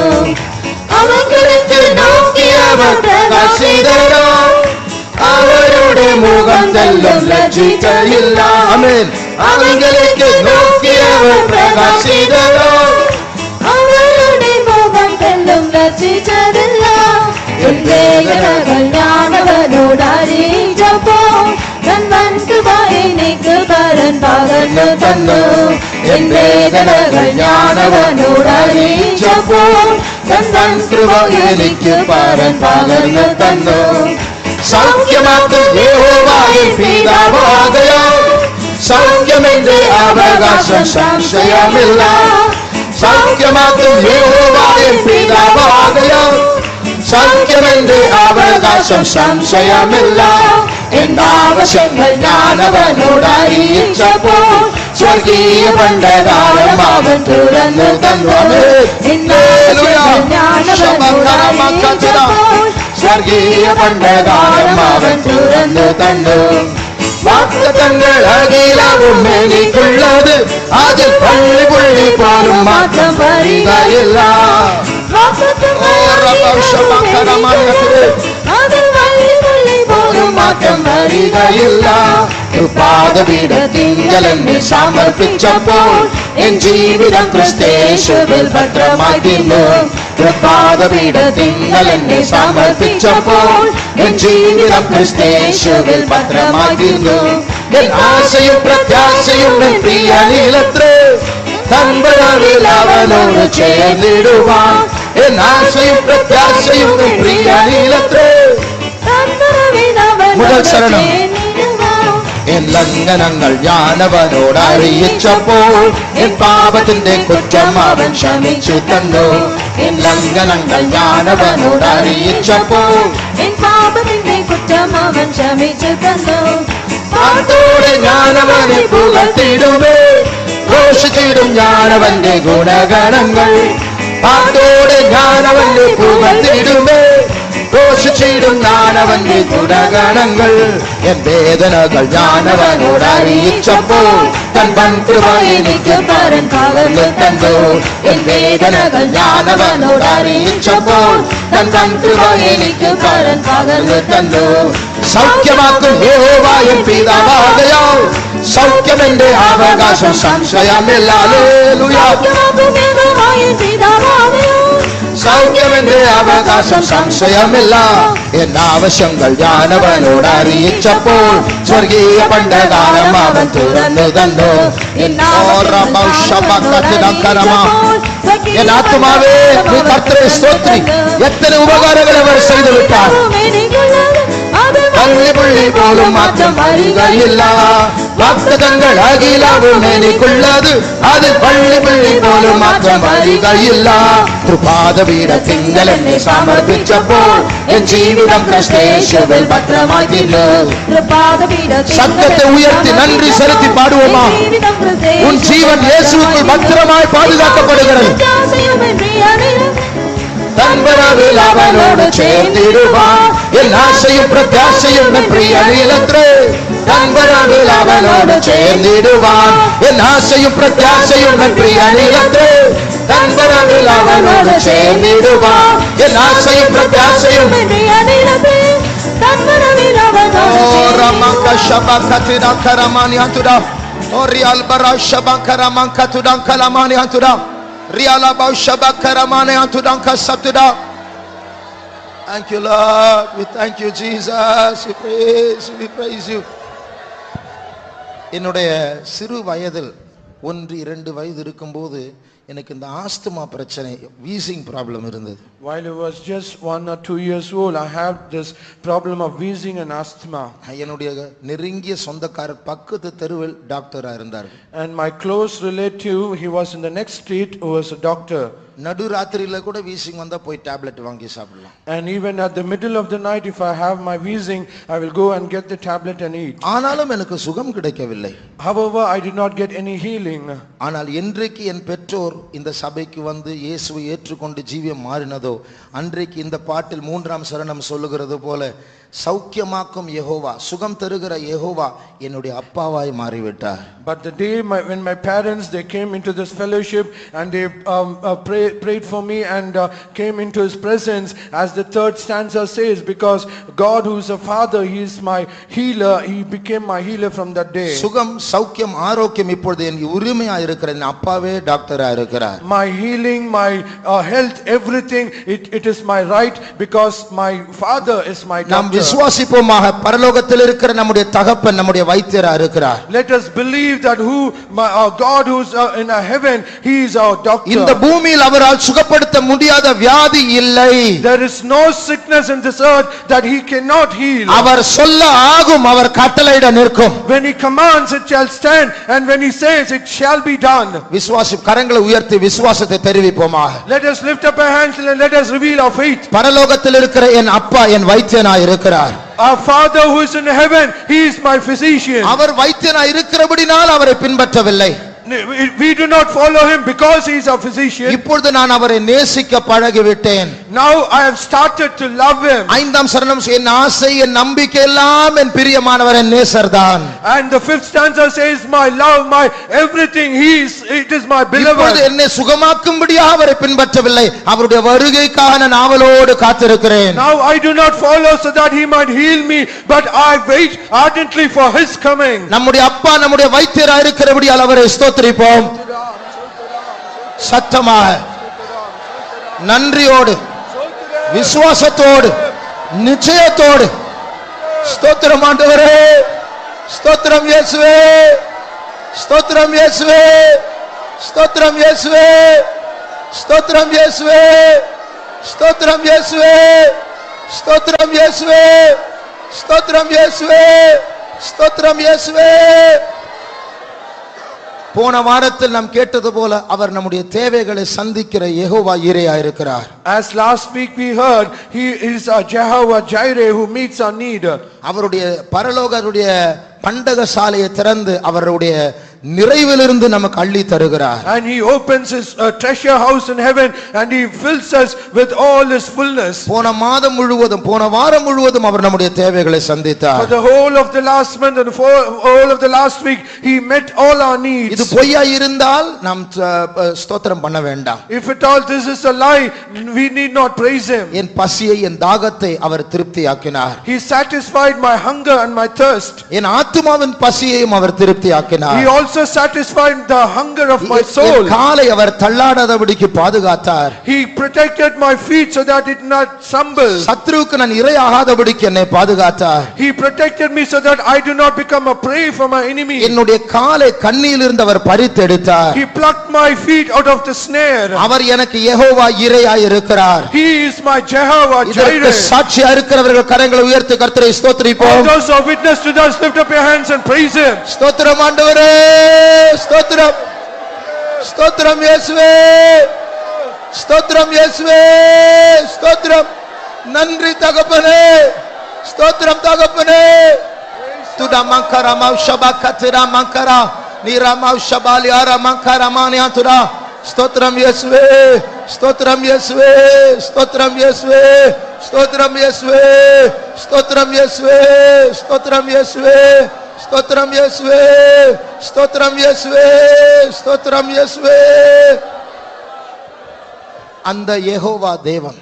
അവർക്ക് നോക്കിയവർ പ്രകാശിതരോ, അവരുടെ മുഖം തെല്ലും ലജ്ജിക്കയില്ല. അവങ്കിലേക്ക് നോക്കിയവർ പ്രകാശിതരോ, അവരുടെ മുഖം തെല്ലും ലജ്ജിച്ചതില്ല. എൻ വേദനകൾ ഞാനവനോട് അറിയിച്ചപ്പോൾ തൻ വൻകൃപ എനിക്ക് പരൻ പകർന്നു തന്നു. എൻ വേദനകൾ ഞാനവനോട് അറിയിച്ചപ്പോൾ തൻ വൻകൃപ എനിക്ക് പരൻ പകർന്നു തന്നു. സൗഖ്യമാക്കും യഹോവയെ പിതാവാകയാൽ സൗഖ്യമെന്റെ അവകാശം സംശയമില്ല. സൗഖ്യമാക്കും യഹോവയെ പിതാവാകയാൽ സൗഖ്യമെന്റെ അവകാശം സംശയമില്ല. എന്റെ ആവശ്യങ്ങൾ ഞാനവനോട് അറിയിച്ചപ്പോൾ സ്വർഗീയ ഭണ്ഡാരം അവൻ തുറന്നു തന്നു. സ്വർഗീയ ഭണ്ഡാരം അവൻ തുറന്നു തന്നു. വാഗ്ദത്തങ്ങൾ അഖിലവും എനിക്കുള്ളത്, അതിൽ പള്ളി പുള്ളി പോലും മാറ്റം വരികയില്ല. മാറ്റം വരികയില്ല. പാദപീഠത്തിങ്കൽ എന്നെ സമർപ്പിച്ചപ്പോൾ എൻ ജീവിതം ക്രിസ്തേശുവിൽ ഭദ്രമായി തീർന്നു. പാദപീഠത്തിങ്കൽ എന്നെ സമർപ്പിച്ചപ്പോൾ എൻ ജീവിതം ക്രിസ്തേശുവിൽ ഭദ്രമായി തീർന്നു. എൻ ആശയും പ്രത്യാശയും എൻ പ്രിയനിലത്രേ, തൻപഴവിൽ അവനോട് ചേർന്നിടുവാൻ. എൻ ആശയും പ്രത്യാശയും എൻ പ്രിയനിലത്രേ. മുതൽ ശരണം. എൻ ലംഘനങ്ങൾ ഞാനവനോട് അറിയിച്ചപ്പോൾ എൻ പാപത്തിന്റെ കുറ്റം അവൻ ക്ഷമിച്ചു തന്നു. എൻ ലംഘനങ്ങൾ ഞാനവനോട് അറിയിച്ചപ്പോൾ എൻ പാപത്തിന്റെ കുറ്റം അവൻ ക്ഷമിച്ചു തന്നു. പാട്ടോടെ ഞാനവനെ പുകഴ്ത്തിടുമേ, ഘോഷിച്ചിടും ഞാനവന്റെ ഗുണഗണങ്ങൾ. പാട്ടോടെ ഞാനവനെ പുകഴ്ത്തിടുമേ, ഘോഷിച്ചിടും ഞാനവന്റെ ഗുണഗണങ്ങൾ. എൻ വേദനകൾ ഞാനവനോട് അറിയിച്ചപ്പോൾ തൻ വൻകൃപ എനിക്ക് പരൻ പകർന്നു തന്നു. എൻ വേദനകൾ ഞാനവനോട് അറിയിച്ചപ്പോൾ തൻ വൻകൃപ എനിക്ക് പരൻ പകർന്നു തന്നു. സൗഖ്യമാക്കും യഹോവയെ പിതാവാകയാൽ സൗഖ്യമെന്റെ അവകാശം സംശയമില്ല. சௌக்கியம் என்று அவகாசம் சம்சயமில்ல என் அவசியங்கள் யானவனோடு அறியிச்சப்போல் ஸ்வர்கீய பண்டகாரம் அவன் துறந்து தந்தோ என் ஆத்துமாவே நீ கர்த்தரை ஸ்தோத்திரி எத்தனை உபகாரங்கள் அவர் செய்து விட்டார் பள்ளி புள்ளி போலும் மாற்றம் அறிகையில்லா வாக்குதங்கள் அகிலாவும் மேனிக்குள்ளது அது பள்ளி புள்ளி போலும் மாற்றம் அறிகையில்லா திருபாத வீர திங்கள் என்னை சமர்ப்பிச்சப்போல் என் ஜீவிதம் கிறிஸ்தேசுவில் பத்திரமாகினோ சத்தத்தை உயர்த்தி நன்றி செலுத்தி பாடுவோமா உன் ஜீவன் இயேசுவுக்குள் பத்திரமாய் பாதுகாக்கப்படுகிறது தன்பரவில் அவனோடு சேர்ந்திடுவான் என் ஆசையும் பிரத்யாசையும் என் பிரிய நீலத்திலே தன்பரவில் அவனோடு சேர்ந்திடுவான் என் ஆசையும் பிரத்யாசையும் என் பிரிய நீலத்திலே தன்பரவில் அவனோடு சேர்ந்திடுவான் என் ஆசையும் பிரத்யாசையும் என் பிரிய நீலத்திலே தன்பரவில் அவனோடு ரமங்க ஷபகதிரா கரமானியாதுடா ஓரியால் பரா ஷபகரமங்கதுடா கலமானியாதுடா Riala Baushaba Karamane Antudanka Saptuda. Thank you, Lord. We thank you, Jesus. We praise you. என்னுடைய சிறு வயதில் 1-2 வயது இருக்கும்போது எனக்கு இந்த ஆஸ்துமா பிரச்சனை வீசிங் ப்ராப்ளம் இருந்தது. While I was just 1 or 2 years old, I had this problem of wheezing and asthma. என்னுடைய நெருங்கிய சொந்தக்காரர் பக்கத்து தெருவில் டாக்டரா இருந்தார். And my close relative, he was in the next street, who was a doctor. நடு ராத்திரியில கூட வீசிங் வந்தா போய் டேப்லெட் வாங்கி சாப்பிடலாம். And even at the middle of the night, if I have my wheezing, I will go and get the tablet and eat. ஆனாலும் எனக்கு சுகம் கிடைக்கவில்லை. However, I did not get any healing. ஆனால் என்றைக்கு என் பெற்றோர் இந்த சபைக்கு வந்து இயேசுவை ஏற்றுக்கொண்டு ஜீவியம் மாறினதோ அன்றைக்கு இந்த பாட்டில் 3ஆம் சரணம் சொல்லுகிறது போல சௌக்கியமாக்கும் யெகோவா சுகம் தருகிற யெகோவா என்னுடைய அப்பாவாய் மாறிவிட்டார். But the day when my parents, they came into this fellowship and they prayed for me and came into his presence, as the 3rd stanza says, because God who is a father, he is my healer, he became my healer from that day. சுகம் சௌக்கியம் ஆரோக்கியம் இப்பொழுது என் உரிமையா இருக்கிற என் அப்பாவே டாக்டரா இருக்கிறார். My healing, my health, everything, it is my right because my father is my doctor. நாம் விசுவாசிப்போமாக பரலோகத்தில் இருக்கிற நம்முடைய தகப்பன் நம்முடைய வைத்தியரா இருக்கிறார். Let us believe that God who's in heaven, he is our doctor. இந்த பூமியில் அவரால் சுகப்படுத்த முடியாத வியாதி இல்லை. There is no sickness in this earth that he cannot heal. அவர் சொல்ல ஆகும், அவர் கட்டளையிட நிற்கும். When he commands, it shall stand, and when he says, it shall be done. விசுவாசி கரங்களை உயர்த்தி விசுவாசத்தை தெரிவிப்போமாக. Let us lift up our hands and let us reveal our faith. பரலோகத்தில் இருக்கிற என் அப்பா என் வைத்தியனாய் இருக்கிறார். Our Father who is in heaven, he is my physician. அவர் வைத்தியனாய் இருக்கிறபடியால் அவரை பின்பற்றவில்லை. We do not follow him because he is our physician. இப்பொழுது நான் அவரை நேசிக்க பழகிவிட்டேன். Now I have started to love him. 5ஆம் சரணம் என் ஆசை என் நம்பிக்கை எல்லாம் என் பிரியமானவர் என் நேசர்தான். And the 5th stanza says, my love, my everything, it is my beloved. இப்பொழுது என்னை சுகமாக்கும்படியாக அவரை பின்பற்றவில்லை, அவருடைய வருகைக்காக நான் ஆவலோடு காத்திருக்கிறேன். Now I do not follow so that he might heal me, but I wait ardently for his coming. நம்முடைய அப்பா நம்முடைய வைத்தியராய் இருக்கிறபடியால் அவரை ஸ்தோத்திரிப்போம். சத்தமாக நன்றியோடு விசுவாசத்தோடு நிச்சயத்தோடு ஸ்தோத்திரம் ஆண்டவரே, ஸ்தோத்திரம் இயேசுவே, ஸ்தோத்திரம் இயேசுவே, ஸ்தோத்திரம் இயேசுவே, ஸ்தோத்திரம் இயேசுவே, ஸ்தோத்திரம் இயேசுவே, ஸ்தோத்திரம் இயேசுவே, ஸ்தோத்திரம் இயேசுவே, ஸ்தோத்திரம் இயேசுவே. போன வாரத்தில் நாம் கேட்டது போல அவர் நம்முடைய தேவைகளை சந்திக்கிற யெகோவா ஈரேயா இருக்கிறார். As last week we heard, he is a Jehovah Jireh who meets our need. அவருடைய பரலோகருடைய பண்டகசாலையை திறந்து அவருடைய நிறைவிலிருந்து நமக்கு அள்ளி தருகிறார். And he opens his treasure house in heaven and he fills us with all his fullness. போன மாதம் முழுவதும் போன வாரம் முழுவதும் அவர் நம்முடைய தேவைகளை சந்தித்தார். For the whole of the last month and all of the last week he met all our needs. இது பொய்யா இருந்தால் நாம் ஸ்தோத்திரம் பண்ண வேண்டாம். If at all this is a lie, we need not praise him. என் பசியை என் தாகத்தை அவர் திருப்தியாக்கினார். He satisfied my hunger and my thirst. N ஆத்துமாவின் பசியையும் our திருப்தியாக்கினார். He also also satisfied the hunger of my N soul. காலை அவர் தள்ளாடாதபடிக்கு பாதுகாத்தார். He protected my feet so that it not stumble. சத்ருவுக்கு நான் இரையாகாதபடிக்கு என்னை பாதுகாத்தார். He protected me so that I do not become a prey for my enemy. என்னுடைய காலை கண்ணியிலிருந்து அவர் பறித்தெடுத்தார். He plucked my feet out of the snare. அவர் எனக்கு யெகோவா இரையாய் இருக்கிறார். He is my Jehovah இதற்கு Jireh. சாட்சியா இருக்கிறவர்கள் கரங்களை உயர்த்தி கர்த்தரை All ஸ்தோத்திரிப்போம். those who are witness to this, lift up your hands and praise him. ஸ்தோத்திரம் ஆண்டவரே, ஸ்தோத்திரம், ஸ்தோத்திரம் இயேசுவே, ஸ்தோத்திரம் இயேசுவே, ஸ்தோத்திரம். நன்றி தகப்பனே, ஸ்தோத்திரம் தகப்பனே. துடா மங்கரா மௌஷபா கத்ரா மங்கரா நீரா மௌஷபாலி ஆரா மங்கரா மானியா துடா. ஸ்தோத்திரம் இயேசுவே, ஸ்தோத்திரம் இயேசுவே, ஸ்தோத்திரம் இயேசுவே, ஸ்தோத்திரம் இயேசுவே, ஸ்தோத்திரம் இயேசுவே, ஸ்தோத்திரம் இயேசுவே, ஸ்தோத்திரம் இயேசுவே, ஸ்தோத்திரம் இயேசுவே, ஸ்தோத்திரம் இயேசுவே. அந்த யெகோவா தேவன்,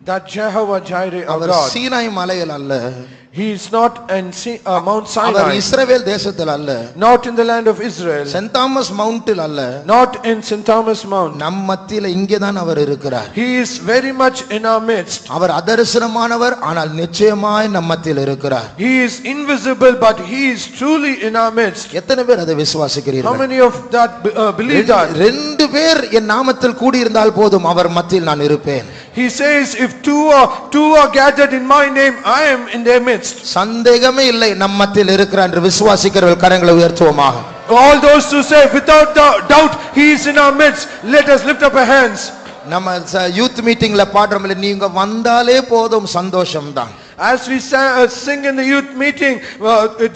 That Jehovah Jireh of our God. Sinai மலையில் அல்ல, He is not in Mount our Sinai. இஸ்ரவேல் தேசத்தில் அல்ல, Not in the land of Israel. Saint Thomas மவுண்டில் அல்ல, Not in St. Thomas Mount. நம் மத்தியில இங்கேதான் அவர் இருக்கிறார். He is very much in our midst. அவர் அதரிசனமானவர், ஆனால் நிச்சயமாய் நம் மத்தியில் இருக்கிறார். He is invisible, but he is truly in our midst. எத்தனை பேர் அதை How விசுவாசிக்கிறீர்கள்? many of that believe that? ரெண்டு பேர் என் நாமத்தில் கூடியிருந்தால் போதும், அவர் மத்தியில் நான் இருப்பேன். He says, if two are gathered in my name, I am in their midst. சந்தேகமே இல்லை, நம் மத்தியில் இருக்கிறார் என்று விசுவாசிக்கிறவர்கள் கரங்களை உயர்த்துவோமாக. All those who say, without doubt, he is in our midst, let us lift up our hands. நம்ம youth மீட்டிங்ல பாடுறோம்ல, நீங்க வந்தாலே போதும் சந்தோஷம்தான். As we sing in the youth meeting,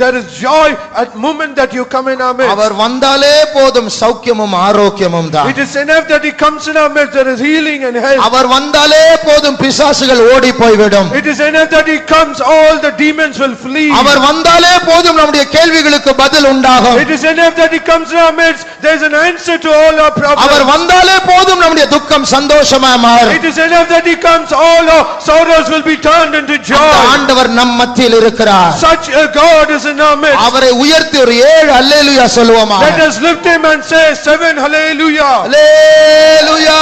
there is joy at the moment that you come in our midst. அவர் வந்தாலே போதும் சௌக்கியமும் ஆரோக்கியமும் தான். It is enough that he comes in our midst, there is healing and health. அவர் வந்தாலே போதும் பிசாசுகள் ஓடி போய்விடும். It is enough that he comes, all the demons will flee. அவர் வந்தாலே போதும் நம்முடைய கேள்விகளுக்கு பதில் உண்டாகும். It is enough that he comes in our midst, there is an answer to all our problems. அவர் வந்தாலே போதும் நம்முடைய துக்கம் சந்தோஷமா மாறும். It is enough that he comes, all our sorrows will be turned into joy. ஆண்டவர் நம் மத்தியில் இருக்கிறார். Such a God is in our midst. அவரை உயர்த்தி ஒரு 7 அல்லேலூயா சொல்லுவோமா? Let us lift him and say 7 hallelujah. அல்லேலூயா,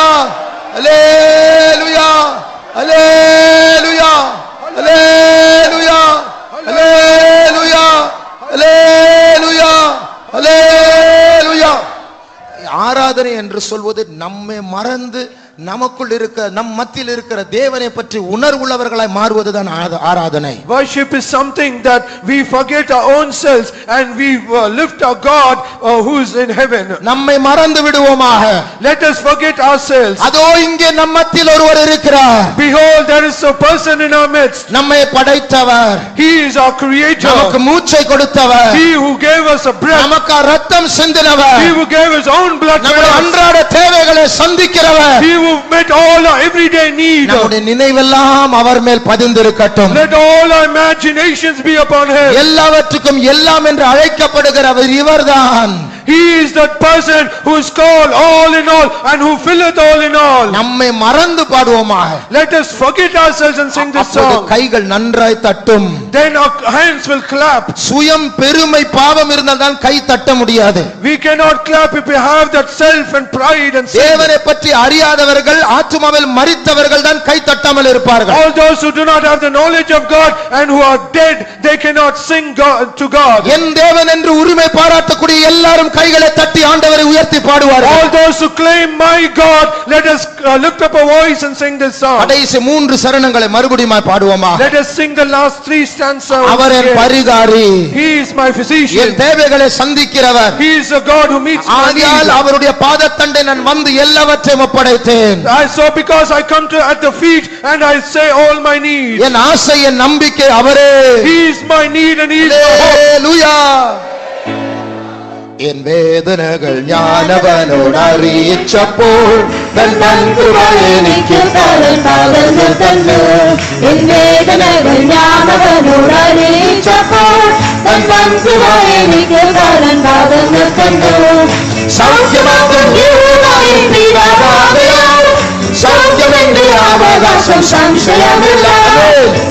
அல்லேலூயா, அல்லேலூயா, அல்லேலூயா, அல்லேலூயா, அல்லேலூயா, அல்லேலூயா. ஆராதனை என்று சொல்வது நம்மை மறந்து நமக்குள் இருக்க நம் மத்தியில் இருக்கிற தேவனை பற்றி உணர்வுள்ளவர்களாய் மாறுவதுதான் ஆராதனை. Worship is something that we forget our own selves and we lift our God who is in heaven. நம்மை மறந்து விடுவோமாக. Let us forget ourselves. அதோ இங்கே நம் மத்தியில் ஒருவர் இருக்கிறார். Behold, there is a person in our midst. நம்மை படைத்தவர், He is our creator. நமக்கு மூச்சை கொடுத்தவர், He who gave us a breath. நமக்கு ரத்தம் சிந்தினவர், He who gave his own blood for நம்முடைய us. அன்றாட தேவைகளை சந்திக்கிறவர். He who met all our everyday need. நம்முடைய நினைவெல்லாம் அவர் மேல் பதிந்திருக்கட்டும். Let all our imaginations be upon him. எல்லாவற்றுக்கும் எல்லாம் என்று அழைக்கப்படுகிறவர் இவர்தான். He is that person who is called all in all and who filleth all in all. நம்மை மறந்து பாடுவோமாக. Let us forget ourselves and sing this அப்போது song. கைகள் நன்றாய் தட்டும். Then our hands will clap. சுயம் பெருமை பாவம் இருந்தால் தான் கை தட்ட முடியாது. We cannot clap if we have that self and pride and sin. தேவனை பற்றி அறியாதவர்கள், ஆத்துமாவில் மரித்தவர்கள் தான் கை தட்டாமல் இருப்பார்கள். All those who do not have the knowledge of God and who are dead, they cannot sing God to God. என் தேவன் என்று உரிமை பாராட்டக்கூடிய எல்லாரும் கைகளை தட்டி ஆண்டவரை உயர்த்தி பாடுவார்கள். All those who claim my God, let us lift up a voice and sing this song. கடைசி 3 சரணங்களை மறுபடியும் பாடுவோமா? Let us sing the last 3 stanzas. Our N பரிகாரி, He is my physician. என் தேவைகளை சந்திக்கிறவர். He is a God who meets my ஆகையால் needs. அவருடைய பாதத்தண்டை நான் வந்து எல்லாவற்றையும் ஒப்படைத்தேன். So because I come to at the feet and I say all my needs. என் ஆசை, என் நம்பிக்கை அவரே. He is my need and He is my hope. அல்லேலூயா. என் வேதனைகள் ஞானவனோடு அறியிச்சப்போல் தன் அன்புவாய் எனக்கு பலன் பகர்ந்து தந்து என் வேதனைகள் ஞானவனோடு அறியிச்சப்போல் தன் அன்புவாய் எனக்கு பலன் பகர்ந்து தந்து சௌக்கியமாகும் யெகோவாவின் பிதாவாகியார் சௌக்கியமென்று அவகாசம் சம்சயமில்லை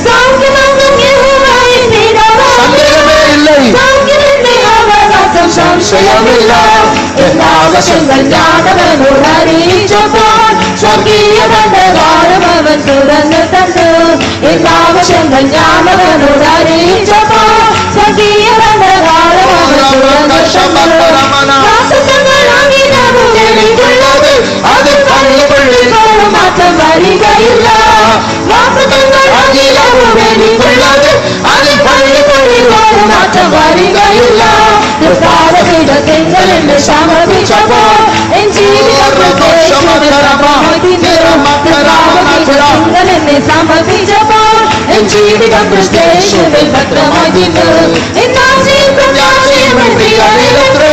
சௌக்கியமாகும் யெகோவாவின் பிதாவாகியார் சந்தேகமே இல்லை. சௌக்கியமென்று அவகாசம் அதிசயமில்ல எல்லா வசங்கள் ஞானவனோடு அறிஞ்சபான் சொர்க்கிய தந்தகாரம் அவன் துறந்து தந்து எல்லா வசங்கள் ஞானவனோடு அறிஞ்சபான் சொர்க்கிய தந்தகாரம் அவன் துறந்து தந்து வாசங்கள் ஆகினவும் வெளிக்குள்ளது அது பள்ளி பள்ளி போலும் மாற்றம் வருகையில்ல வாசங்கள் ஆகினவும் வெளிக்குள்ளது அது பள்ளி பள்ளி போலும் மாற்றம் வருகையில்ல பாதபீடங்கள் என்று சமர்ப்பிச்சபோ என் ஜீவிதங்கள் என்று சமர்ப்பிச்சபோ என் ஜீவிதம் கிறிஸ்தேசுவில் பத்திரமாய் தீர்ந்து என் ஆசையும் பிரத்யாசையும் பிரியனிலன்று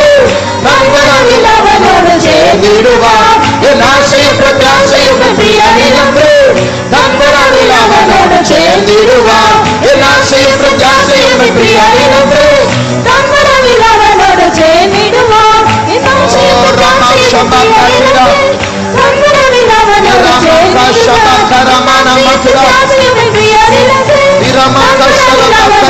நண்பனில் அவனோடு சேர்ந்திடுவார் என் ஆசையும் பிரத்யாசையும் பிரியனிலன்று நண்பனில் அவனோடு சேர்ந்திடுவார் என் ஆசையும் பிரத்யாசையும் பிரியனிலன்று நண்பனில் அவனோடு சேர்ந்திடுவார் என் ஆசையும் பிரத்யாசையும் பிரியனிலன்று நண்பனில் அவனோடு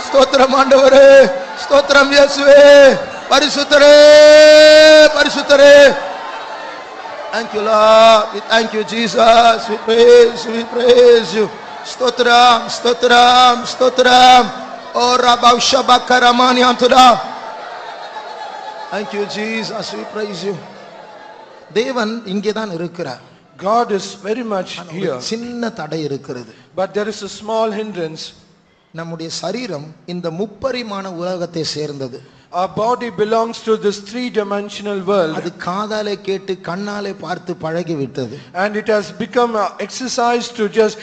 ஸ்தோத்திரம் ஆண்டவரே, ஸ்தோத்திரம் இயேசுவே, பரிசுத்தரே பரிசுத்தரே. Thank you Lord, we thank you Jesus, we praise you. Stotram, stotram, stotram. Oh Rabba Shabakaramani Antuda. Thank you Jesus, we praise you. தேவன் இங்கே தான் இருக்கிறார். God is very much here. சின்ன தடை இருக்கிறது. But there is a small hindrance. நம்முடைய சரீரம் இந்த முப்பரிமாண உலகத்தை சேர்ந்தது. Our body belongs to this three-dimensional world. அது காதாலே கேட்டு கண்ணாலே பார்த்து பழகி விட்டது. And it has become an exercise to just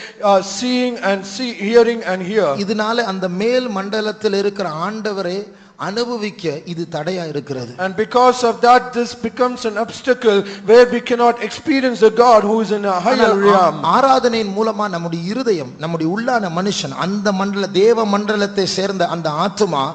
seeing and hearing and hear. இதனால அந்த மேல் மண்டலத்தில் இருக்கிற ஆண்டவரே அனுபவிக்க இது தடையா இருக்கிறது. And because of that this becomes an obstacle where we cannot experience the God who is in a higher realm. ஆராதனையின் மூலமா நம்முடைய இருதயம், நம்முடைய உள்ளான மனுஷன் அந்த மண்டல தேவ மண்டலத்தை சேர்ந்த அந்த ஆத்துமா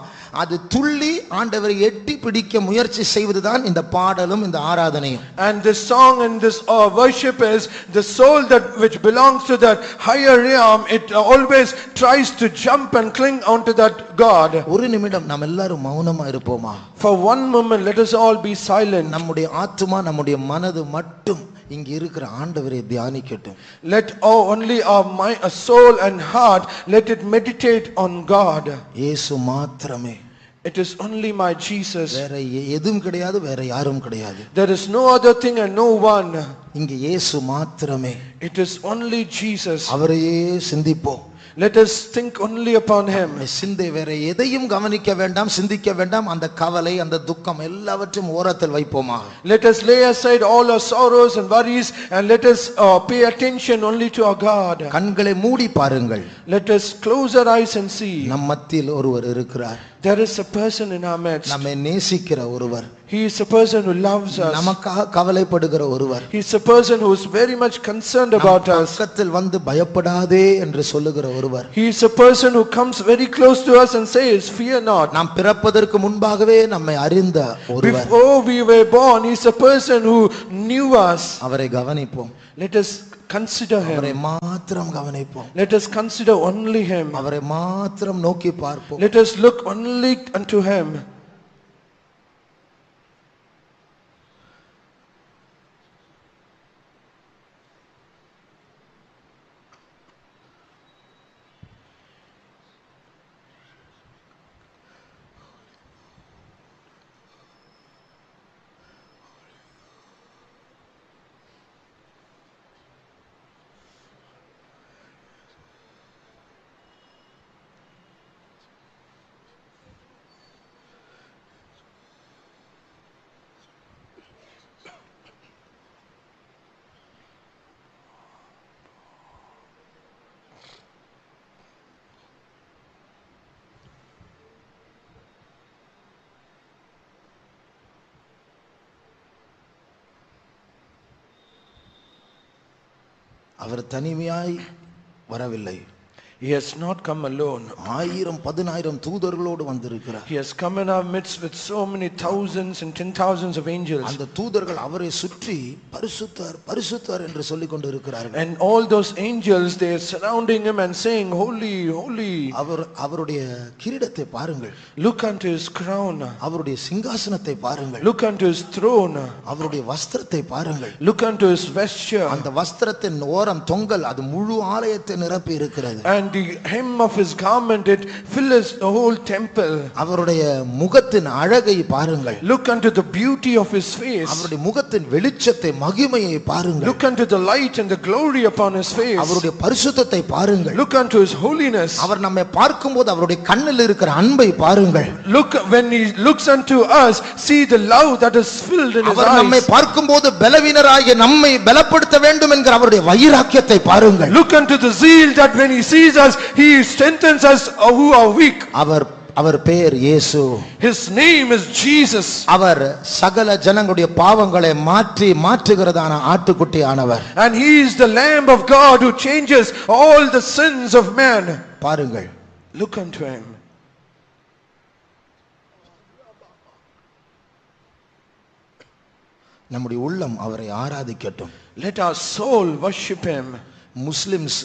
அது துள்ளி ஆண்டவரை எட்டி பிடிக்க முயற்சி செய்வதுதான் இந்த பாடலும் இந்த ஆராதனையும். And this song and this worship is the soul that which belongs to that higher realm. It always tries to jump and cling onto that God. ஒரு நிமிடம் நாம் எல்லாரும் மௌனமா இருப்போமா? For one moment let us all be silent. நம்முடைய ஆத்துமா நம்முடைய மனது மட்டும் இங்க இருக்கிற ஆண்டவரை தியானிக்கட்டும். Let only our soul and heart let it meditate on God. இயேசு மாத்திரமே. It is only my Jesus. வேற எதுவும் கிடையாது, வேற யாரும் கிடையாது. There is no other thing and no one. இங்க இயேசு மாத்திரமே. It is only Jesus. அவரையே சிந்திப்போம். Let us think only upon him. சிந்தை வேற எதையும் கவனிக்க வேண்டாம், சிந்திக்க வேண்டாம். அந்த கவலை, அந்த துக்கம் எல்லாவற்றையும் ஓரத்தில் வைப்போமா? Let us lay aside all our sorrows and worries and let us pay attention only to our God. கண்களை மூடி பாருங்கள். Let us close our eyes and see. நம் மத்தியில் ஒருவர் இருக்கிறார். There is a person in our midst. நம்மை நேசிக்கிற ஒருவர். He is a person who loves us. நமக்காக கவலைப்படுகிற ஒருவர். He is a person who is very much concerned about us. பக்கத்தில் வந்து பயப்படாதே என்று சொல்லுகிற ஒருவர். He is a person who comes very close to us and says, fear not. நாம் பிறப்பதற்கு முன்பாகவே நம்மை அறிந்த ஒருவர். Before we were born, he is a person who knew us. அவரை கவனிப்போம். Let us consider him. அவரை மாத்திரம் கவனிப்போம். Let us consider only him. அவரை மாத்திரம் நோக்கி பார்ப்போம். Let us look only unto him. அவர் தனிமையாய் வரவில்லை. He has not come alone. 1000-10000 தூதர்களோடு வந்திருக்கிறார். He has come in our midst with so many thousands and 10,000s of angels. அந்த தூதர்கள் அவரை சுற்றி பரிசுத்தர் பரிசுத்தர் என்று சொல்லிக் கொண்டிருக்கிறார்கள். And all those angels, they are surrounding him and saying, holy, holy. அவருடைய கிரீடத்தை பாருங்கள். Look unto his crown. அவருடைய சிங்காசனத்தை பாருங்கள். Look unto his throne. அவருடைய வஸ்திரத்தை பாருங்கள். Look unto his vesture. அந்த வஸ்திரத்தின் ஓரம் தொங்கல் அது முழு ஆலயத்தை நிரப்பி இருக்கிறது. And the hem of his garment, it fills the whole temple. அவருடைய முகத்தின் அழகை பாருங்கள். Look unto the beauty of his face. அவருடைய முகத்தின் வெளிச்சத்தை மகிமையை பாருங்கள். Look unto the light and the glory upon his face. அவருடைய பரிசுத்தத்தை பாருங்கள். Look unto his holiness. அவர் நம்மை பார்க்கும்போது அவருடைய கண்ணில் இருக்கிற அன்பை பாருங்கள். Look, when he looks unto us, see the love that is filled in his அவர் நம்மை eyes. பார்க்கும்போது பலவீனராகிய நம்மை பலப்படுத்த வேண்டும் என்கிற அவருடைய வைராக்கியத்தை பாருங்கள். Look unto the zeal that when he sees us, he strengthens us who are weak. அவர் பெயர் இயேசு. His name is Jesus. அவர் சகல ஜனங்களுடைய பாவங்களை மாற்றுகிறதான ஆட்டுக்குட்டி ஆனவர். And he is the Lamb of God who changes all the sins of man. பாருங்கள். Look unto him. நம்முடைய உள்ளம் அவரை ஆராதிக்கட்டும். Let our soul worship him. Muslims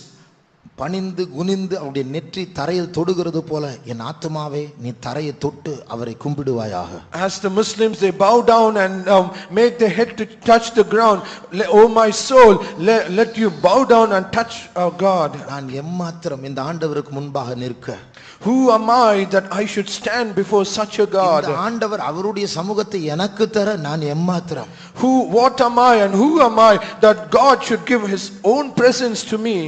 பணிந்து குனிந்து அவருடைய நெற்றி தரையில் தொடுகிறது போல என் ஆத்துமாவே நீ தரையை தொட்டு அவரை கும்பிடுவாயாக. As the Muslims, they bow down and make their head to touch the ground. Oh my soul, let you bow down and touch our God. நான் எம்மாத்திரம் இந்த ஆண்டவருக்கு முன்பாக நிற்க. Who am I that I should stand before such a God? இந்த ஆண்டவர் அவருடைய சமூகத்தை எனக்கு தர நான் எம்மாத்திரம். What am I and who am I that God should give his own presence to me?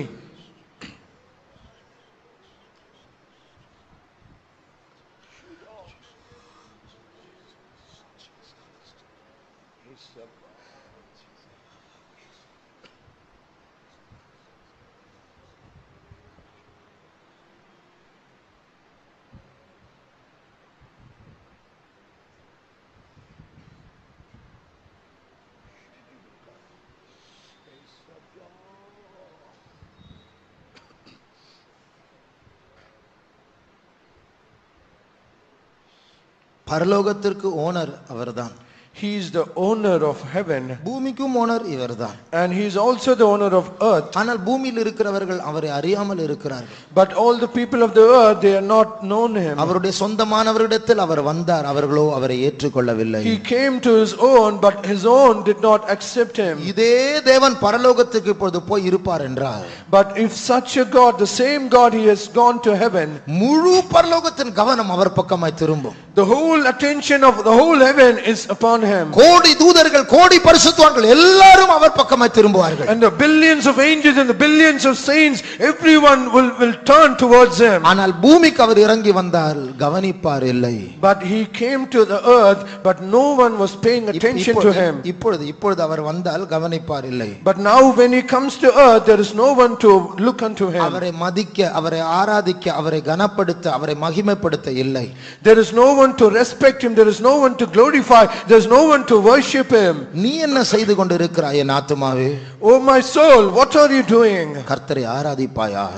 பரலோகத்திற்கு ஓனர் அவர்தான். He is the owner of heaven. பூமிக்கும் ஓனர் இவர்தான். And he is also the owner of earth. ஆனால் பூமியில் இருக்கிறவர்கள் அவரை அறியாமல் இருக்கிறார்கள். But all the people of the earth, they are not known him. அவருடைய சொந்தமானவரிடத்தில் அவர் வந்தார், அவர்களோ அவரை ஏற்றுக்கொள்ளவில்லை. He came to his own, but his own did not accept him. இதே தேவன் பரலோகத்துக்கு இப்பொழுது போய் இருப்பார் என்றால், But if such a God, the same God, he has gone to heaven, முழு பரலோகத்தின் கவனம் அவர் பக்கமாய் திரும்பும். the whole attention of the whole heaven is upon him. கோடி தூதர்கள் கோடி பரிசுத்தவான்கள் எல்லாரும் அவர் பக்கமாய் திரும்புவார்கள். And the billions of angels and the billions of saints, everyone will turn towards him. ஆனால் பூமிக்கு அவர் இறங்கி வந்தால் கவனிப்பார் இல்லை. But he came to the earth, but no one was paying attention to him. இப்பொழுது அவர் வந்தால் கவனிப்பார் இல்லை. But now when he comes to earth, there is no one to look unto him. அவரை மதிக்க, அவரை ஆராதிக்க, அவரை கனப்படுத்த, அவரை மகிமைப்படுத்த இல்லை. There is no one to respect him, there is no one to glorify, there is no one to worship him. நீ என்ன செய்து கொண்டிருக்கிறாய் என் ஆத்துமாவே? Oh my soul, what are you doing? கர்த்தரை ஆராதிப்பாயாக.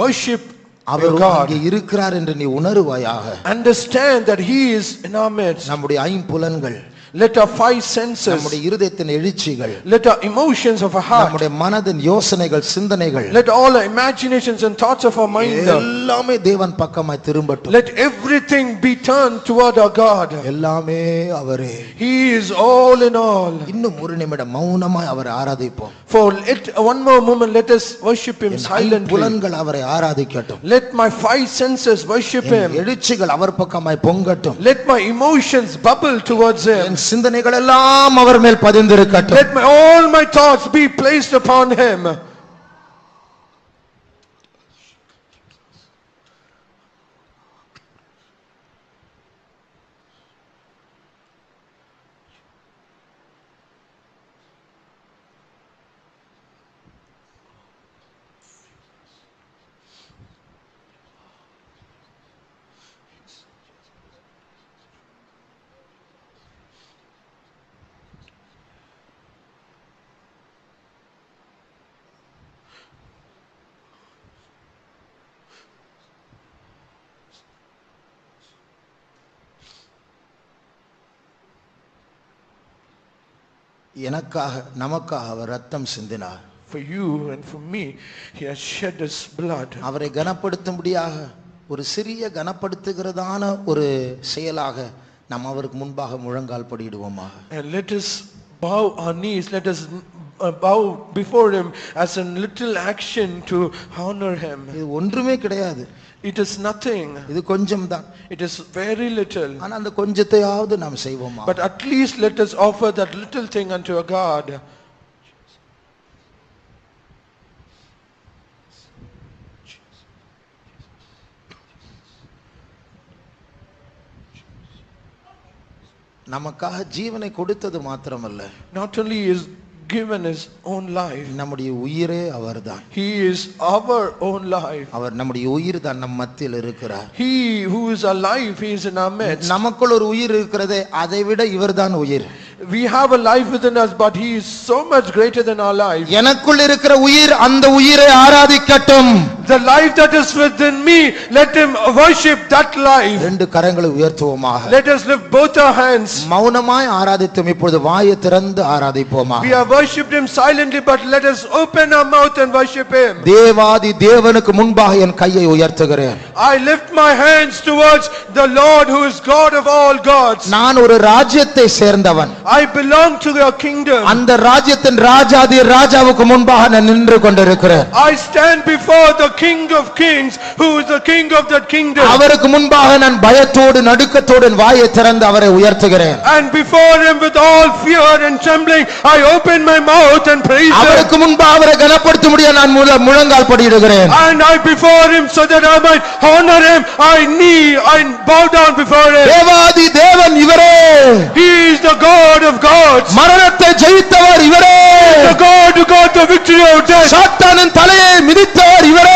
Worship அவர் God. இங்கே இருக்கிறார் என்று நீ உணருவாயாக. Understand that he is in our midst. நம்முடைய ஐம்புலன்கள், Let our five senses, நம்முடைய இருதயத்தின் எழுச்சிகள், let our emotions of our heart, நம்முடைய மனதின் யோசனைகள், சிந்தனைகள், let all our imaginations and thoughts of our mind, எல்லாமே தேவன் பக்கமாய் திரும்பட்டும். let everything be turned toward our God. எல்லாமே அவரே. He is all in all. இன்னும் ஒரு நிமிடம் மௌனமாய் அவரை ஆராதிப்போம். For one more moment, let us worship him silently. புலன்கள் அவரை ஆராதிக்கட்டும். Let my five senses worship him. எழுச்சிகள் அவர் பக்கமாய் பொங்கட்டும். Let my emotions bubble towards him. சிந்தனைகள் எல்லாம் அவர் மேல் பதிந்திருக்கட்டும். Let all my thoughts be placed upon him. எனக்காக நமக்காக அவர் ரத்தம் சிந்தினார். For you and for me, he has shed his blood. அவரை கனப்படுத்தும்படியாக ஒரு சிறிய கனப்படுத்துகிறதான ஒரு செயலாக நாம் அவருக்கு முன்பாக முழங்கால் படியிடுவோமாக. And let us bow our knees, let us bow before him as a little action to honor him. இது ஒன்றுமே கிடையாது. It is nothing. இது கொஞ்சம் தான். It is very little. ஆனா அந்த கொஞ்சத்தையாவது நாம் செய்வோமா. But at least let us offer that little thing unto our God. நமக்காக ஜீவனை கொடுத்தது மாத்திரமல்ல, Not only is given his own life, நம்முடைய உயிரே அவர்தான். he is our own life. அவர் நம்முடைய உயிர் தான் நம் மத்தியில் இருக்கிறார். He who is alive, he is in our midst. நமக்குள் ஒரு உயிர் இருக்கிறதே, அதை விட இவர்தான் உயிர். We have a life within us, but he is so much greater than our life. எனக்குள் இருக்கிற உயிர் அந்த உயிரை ஆராதிக்கட்டும். The life that is within me, let him worship that life. ரெண்டு கரங்களை உயர்த்துவோமாக. Let us lift both our hands. மௌனமாய் ஆராதித்தோம், இப்பொழுது வாயை திறந்து ஆராதிப்போமாக. We have worshipped him silently, but let us open our mouth and worship him. தேவாதி தேவனுக்கு முன்பாக என் கையை உயர்த்துகிறேன். I lift my hands towards the Lord who is God of all gods. நான் ஒரு ராஜ்யத்தை சேர்ந்தவன். I belong to your kingdom. அந்த ராஜ்யத்தின் ராஜாதி ராஜாவுக்கு முன்பாக நான் நின்று கொண்டிருக்கிறேன். I stand before the King of kings, who is the king of that kingdom. அவருக்கு முன்பாக நான் பயத்தோடு நடுக்கத்தோடு வாயை திறந்து அவரை உயர்த்துகிறேன். And before him with all fear and trembling, I open my mouth and praise him. அவருக்கு முன்பாக அவரை கனப்படுத்த முடிய நான் முழங்கால் படியிடுகிறேன். And I before him, so that I might honor him, I bow down before him. தேவாதி தேவன் இவரே. He is the God of gods. மரணத்தை ஜெயித்தவர் இவரே. The God who got the victory of death. சாத்தானின் தலையை மிதித்தவர் இவரே.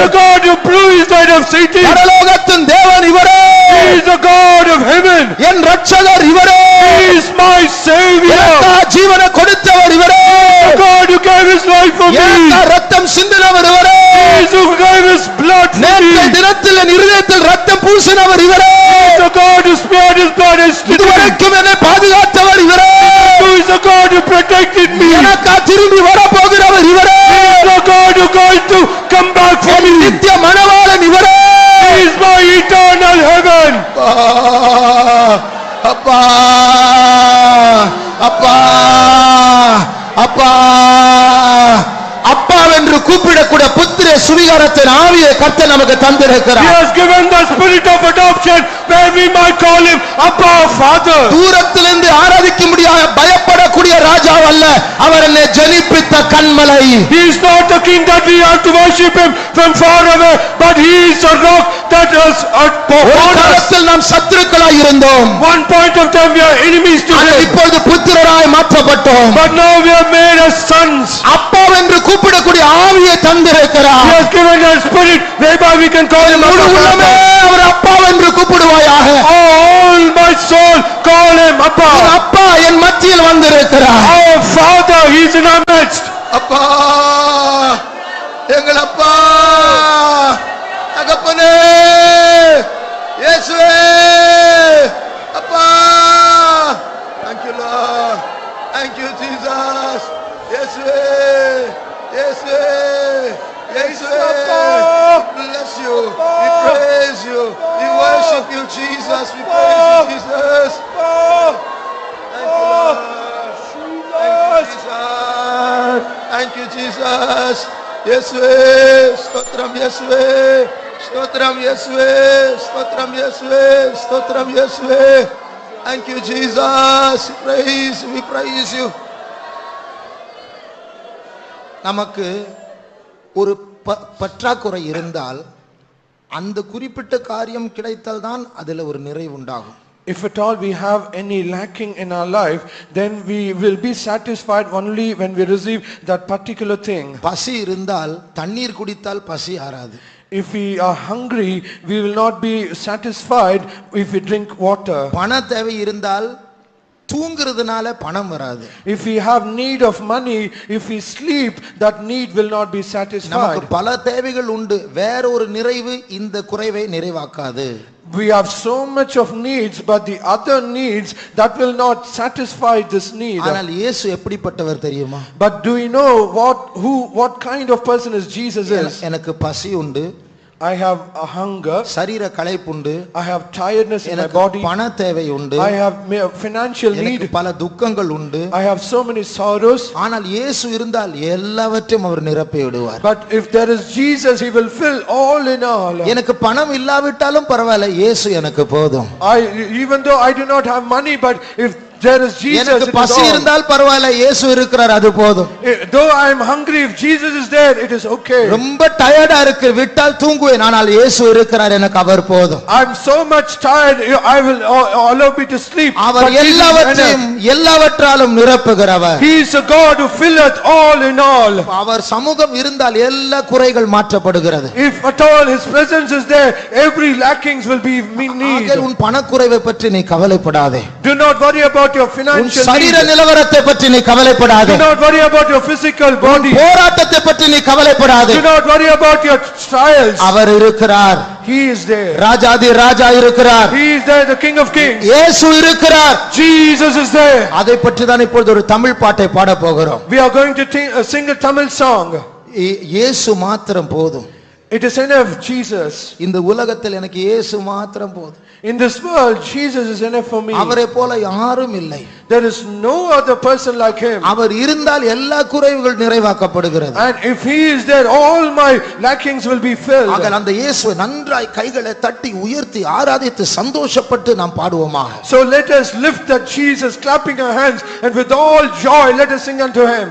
The God who bruised the head of Satan. பரலோகத்தின் தேவன் இவரே. He is the God of heaven. என் ரட்சகர் இவரே. He is my savior. எனக்காக ஜீவனை கொடுத்தவர் இவரே. The God who gave his life for me. எனக்காக ரத்தம் சிந்தினவர் இவரே. He is who gave his blood for me. நேற்றைய தினத்தில் என் இருதயத்தில் ரத்தம் பூசினவர் இவரே. The God who spared his blood is இதுவரைக்கும் என்னை பாதுகாத்தவர் இவரே. who is the God who protected me. எனக்காக திரும்பி வரப்போகிறவர் இவரே. The God who going to come back for me. நித்திய மணவாளன் இவரே. He is my eternal heaven. அப்பா அப்பா அப்பா அப்பா என்று கூப்பிடக்கூடிய புத்திர சுவிகாரத்தின் ஆவியை கர்த்தர் நமக்கு He தந்திருக்கிறார். has given the spirit of adoption, where we might call him Abba, Father. தூரத்திலிருந்து ஆராதிக்க முடியாத பயப்படக்கூடிய ராஜா அல்ல, அவர் என்னை ஜனிப்பித்த கண்மலை. He is not the king that we have to worship him from far away, but he is a rock that is ஒரு upon us. காலத்தில் நாம் சத்துருக்களாய் இருந்தோம், One point of time we are enemies to ஆனால் him, இப்பொழுது புத்திரராய் மாற்றப்பட்டோம். but now we are made as sons. அப்பா என்று கூப்பிடக்கூடிய ஆவியை He தந்திருக்கிறார். has given us spirit whereby we can call him முழு Abba, உள்ளமே Father. அவர் அப்பா என்று கூப்பிடுவாயாக. All my soul call him N Abba. அப்பா என் மத்தியில் வந்திருக்கிறார். Our Father, he is in our midst. அப்பா எங்கள் அப்பா தகப்பனே இயேசுவே அப்பா. Thank you Lord, thank you Jesus. இயேசுவே இயேசுவே இயேசுவே, bless you, we praise you, we worship you Jesus, we praise you Jesus. Thank you Lord, thank you Jesus. இயேசுவே ஸ்தோத்திரம் இயேசுவே ஸ்தோத்திரம் இயேசுவே ஸ்தோத்திரம் இயேசுவே ஸ்தோத்திரம் இயேசுவே. Thank you Jesus, we praise you. நமக்கு ஒரு பற்றாக்குறை இருந்தால் அந்த குறிப்பிட்ட காரியம் கிடைத்தால் தான் அதில் ஒரு நிறைவு உண்டாகும். If at all we have any lacking in our life, then we will be satisfied only when we receive that particular thing. பசி இருந்தால் தண்ணீர் குடித்தால் பசி ஆறாது. If we are hungry, we will not be satisfied if we drink water. பண தேவை இருந்தால் தூங்குறதுனால பணம் வராது. If we have need of money, if we sleep, that need will not be satisfied. நமக்கு பல தேவைகள் உண்டு, வேற ஒரு நிறைவு இந்த குறைவை நிறைவாக்காது. We have so much of needs, but the other needs that will not satisfy this need. ஆனால் இயேசு எப்படிப்பட்டவர் தெரியுமா? But do you know what kind of person is Jesus is? எனக்கு பசி உண்டு, I have a hunger, சரீர களைப்பு உண்டு, I have tiredness in my எனக்கு body, பண தேவை உண்டு, I have financial எனக்கு need, பல துக்கங்கள் உண்டு. I have so many sorrows. ஆனால் இயேசு இருந்தால் எல்லாவற்றையும் அவர் நிரப்பி விடுவார். But if there is Jesus, he will fill all in all. எனக்கு பணம் இல்லாவிட்டாலும் பரவாயில்லை, இயேசு எனக்கு போதும். Even though I do not have money, but if there is Jesus, எனக்கு பசி இருந்தால் பரவாயில்லை, இயேசு இருக்கிறார், அது போதும். Though I am hungry, if Jesus is there, it is okay. ரொம்ப டயர்டா இருக்கு, விட்டால் தூங்குவேன், ஆனால் இயேசு இருக்கிறார், எனக்கு அவர் போதும். I am so much tired, I will allow me to sleep. Our எல்லாவற்றாலும் நிரப்புகிறவர். He is a God who filleth all in all. அவர் சமூகம் இருந்தால் எல்லா குறைகள் மாற்றப்படுகிறது. If at all his presence is there, every lackings will be need. ஆகையால் உன் பணக்குறைவை பற்றி நீ கவலைப்படாதே. Do not worry about your financial சரீர need. நிலவரத்தை பற்றி நீ கவலைப்படாதே. Do not worry about your physical body. போராட்டத்தை பற்றி நீ கவலைப்படாதே. Do not worry about your trials. அவர் இருக்கிறார். He is there. ராஜாதி ராஜா இருக்கிறார். He is there, the King of Kings. இயேசு இருக்கிறார். Jesus is there. அதை பற்றி தான் இப்பொழுது ஒரு தமிழ் பாட்டை பாட போகிறோம். We are going to sing a Tamil song. இயேசு மாத்திரம் போதும். It is enough, Jesus. இந்த உலகத்தில் எனக்கு இயேசு மாத்திரம் போதும். In this world, Jesus is enough for me. அவரை போல யாரும் இல்லை. There is no other person like him. அவர் இருந்தால் எல்லா குறைவுகள் நிறைவாக்கப்படுகிறது. And if he is there, all my lackings will be filled. ஆகையால் அந்த இயேசுவை நன்றாய் கைகளை தட்டி உயர்த்தி ஆராதித்து சந்தோஷப்பட்டு நாம் பாடுவோமாக. So let us lift that Jesus, clapping our hands, and with all joy let us sing unto him.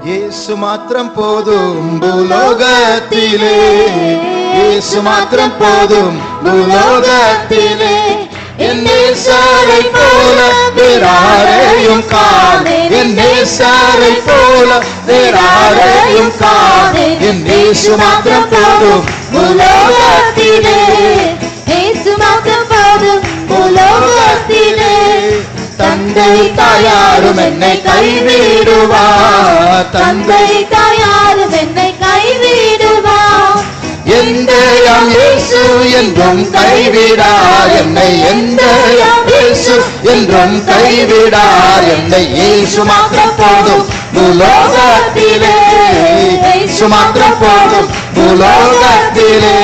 இயேசு மாத்திரம் போதும் பூலோகத்திலே, இயேசு மாத்திரம் போதும் பூலோகத்திலே, என் நேசரை போல வேறாரையும் காணேன், என் நேசரை போல வேறாரையும் காணேன், என் இயேசு மாத்திரம் போதும் பூலோகத்திலே, இயேசு மாத்திரம் போதும் பூலோகத்திலே. தந்தை தாயாரும் என்னை கைவிடுவார், தந்தை தாயாரும் என்னை கைவிடுவார், எந்த இயேசு என்றும் கைவிடார் என்னை, எந்த இயேசு என்றும் கைவிடார் என்னை, இயேசு மாத்திரம் போதும் பூலோகத்திலே, இயேசு மாத்திரம் போதும் பூலோகத்திலே.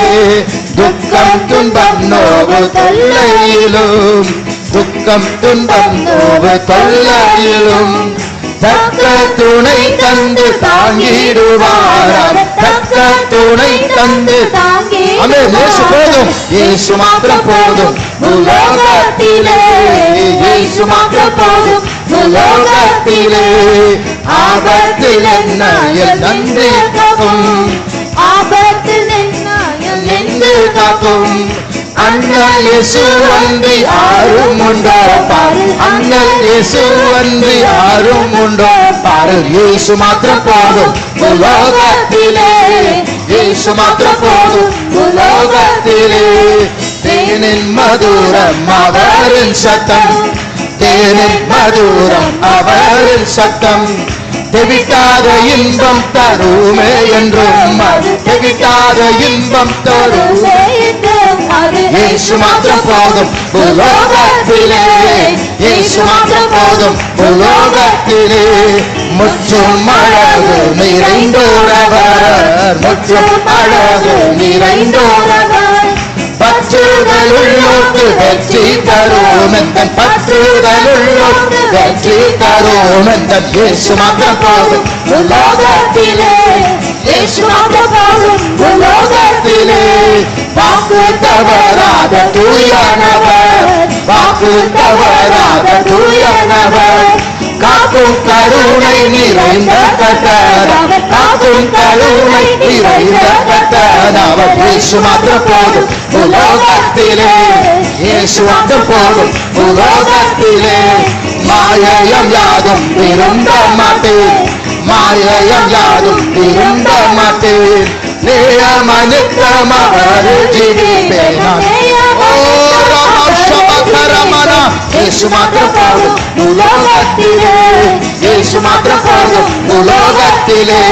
துக்கம் துன்பம் நோவு தொல்லையிலும், துக்கம் துன்பம் நோவு தொல்லையிலும் தக்க துணை தந்து தாங்கிடுவார், தக்க துணை தந்து ஆமென். இயேசு போதும், இயேசு மாத்திரம் போதும் பூலோகத்திலே, இயேசு மாத்திரம் போதும் பூலோகத்திலே. ஆபத்தில் என்ன என் நன்றி காக்கும், ஆபத்தில் என்ன என் நன்றி காக்கும், அண்ணல் இயேசு அன்றி யாரும் உண்டோ பாரு, அண்ணல் இயேசு அன்றி யாரும் உண்டோ பாரு. இயேசு மாத்திரம் போதும் பூலோகத்திலே, இயேசு மாத்திரம் போதும் பூலோகத்திலே. தேனின் மதுரம் அவரின் சத்தம், தேனின் மதுரம் அவரின் சத்தம், தெவிட்டாத இன்பம் தருமே என்றும், அது தெவிட்டாத இன்பம் தருமே என்றும், அது இயேசு மாத்திரம் போதும் பூலோகத்திலே, இயேசு மாத்திரம் போதும் பூலோகத்திலே. முற்றும் அழகு நிறைந்தோரவர், முற்றும் அழகு நிறைந்தோரவர், பற்றுதலுள்ளோர்க்கு வெற்றி தரும் எந்தன், பற்றுதலுள்ளோர்க்கு வெற்றி தரும் எந்தன். இயேசு மாத்திரம் போதும் பூலோகத்திலே, இயேசு மாத்திரம் போதும் பூலோகத்திலே. வாக்கு தவறாத தூயனவர், வாக்கு தவறாத தூயனவர், காக்கும் கருணை நிறைந்த கர்த்தர், காக்கும் கருணை நிறைந்த கர்த்தர் அவர். இயேசு மாத்திரம் போதும் பூலோகத்திலே, இயேசு வந்து போதும் உலோகத்திலே மாயம் யாதும் விரும்ப மாட்டேன் மாயம் யாதும் விரும்ப மாட்டேன் நியமனித்தமவர் ஜீவிப்பேன் இயேசு மாத்திரம் போதும் உலோகத்திலே இயேசு மாத்திரம் போதும் உலோகத்திலே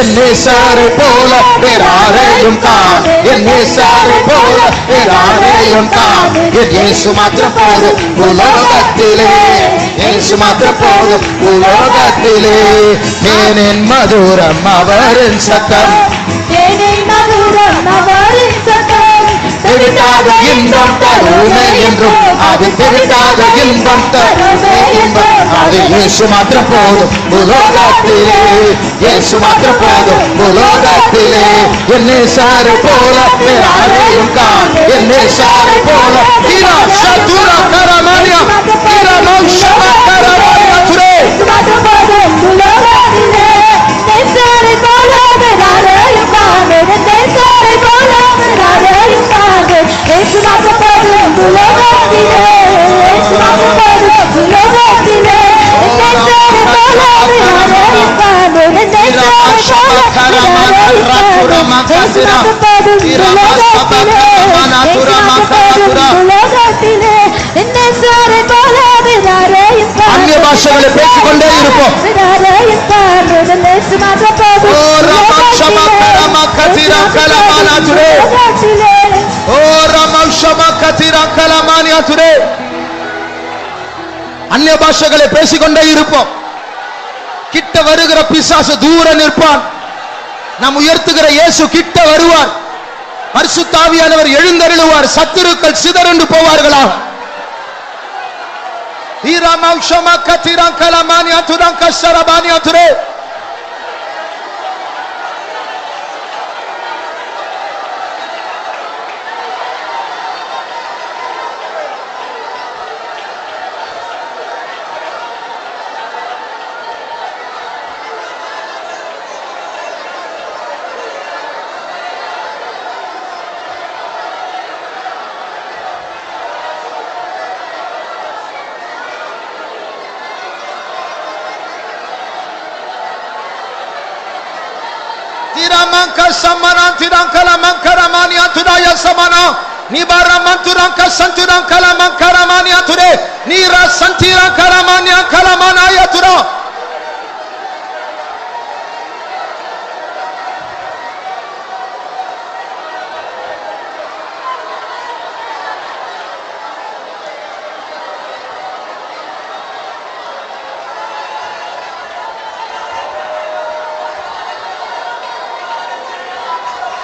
என் நேசரை போல வேறாரையும் தான் என் நேசரை போல வேறாரையும் தான் என் இயேசு மாத்திரம் போதும் உலோகத்திலே இயேசு மாத்திரம் போதும் உலோகத்திலே தேனின் மதுரம் அவரின் சத்தம் தேனின் மதுரம் அவரின் சத்தம் தெரியாத இன்பம் தருமே என்றும் அது தெரியாத இன்பம் தருமே இன்பம் அது இயேசு மாத்திரம் போதும் உலோகத்திலே இயேசு மாத்திரம் போதும் உலோகத்திலே என்னை சாரை போல வேறாரையும் காண் என்னை சாரை போல தீரா சதுரா கரமானியா தீரா மௌஷமா கரமானியா துரே மாத்திரம் போதும் உலோகத்திலே நேசரை போல வேறாரையும் காண் நேசரை போல வேறாரையும் காண் இயேசு மாத்திரம் போதும் உலோகத்திலே இயேசு மாத்திரம் போதும் உலோகத்திலே நேசரை போல வேறாரையும் காண் நேசரை போல வேறாரையும் காண் இயேசு மாத்திரம் போதும் உலோகத்திலே நேசரை போல வேறாரையும் காண் அந்நிய பாஷைகளை பேசிக்கொண்டே இருப்போம் வேறாரையும் காண் இயேசு மாத்திரம் போதும் ஓ ரமஷமா கரமா கதிரா கலமானா துரே உலோகத்திலே ஓ ரமஷமா கதிரா கலமானியா துரே அந்நிய பாஷைகளை பேசிக்கொண்டே இருப்போம் கிட்ட வருகிற பிசாசு தூர நிற்பான் நாம் உயர்த்துகிற இயேசு கிட்ட வருவார் பரிசுத்த ஆவியானவர் எழுந்தருளுவார் சத்துருக்கள் சிதறண்டு போவார்களா ஈராமௌஷமா கதிரா கலமானியா Tura கஷரபானியா துரே Tiramanka samana tirankala mankara mania tudaya samana nibara manturanka santurankala mankara mania ture nira santirankala mania kala manaya tura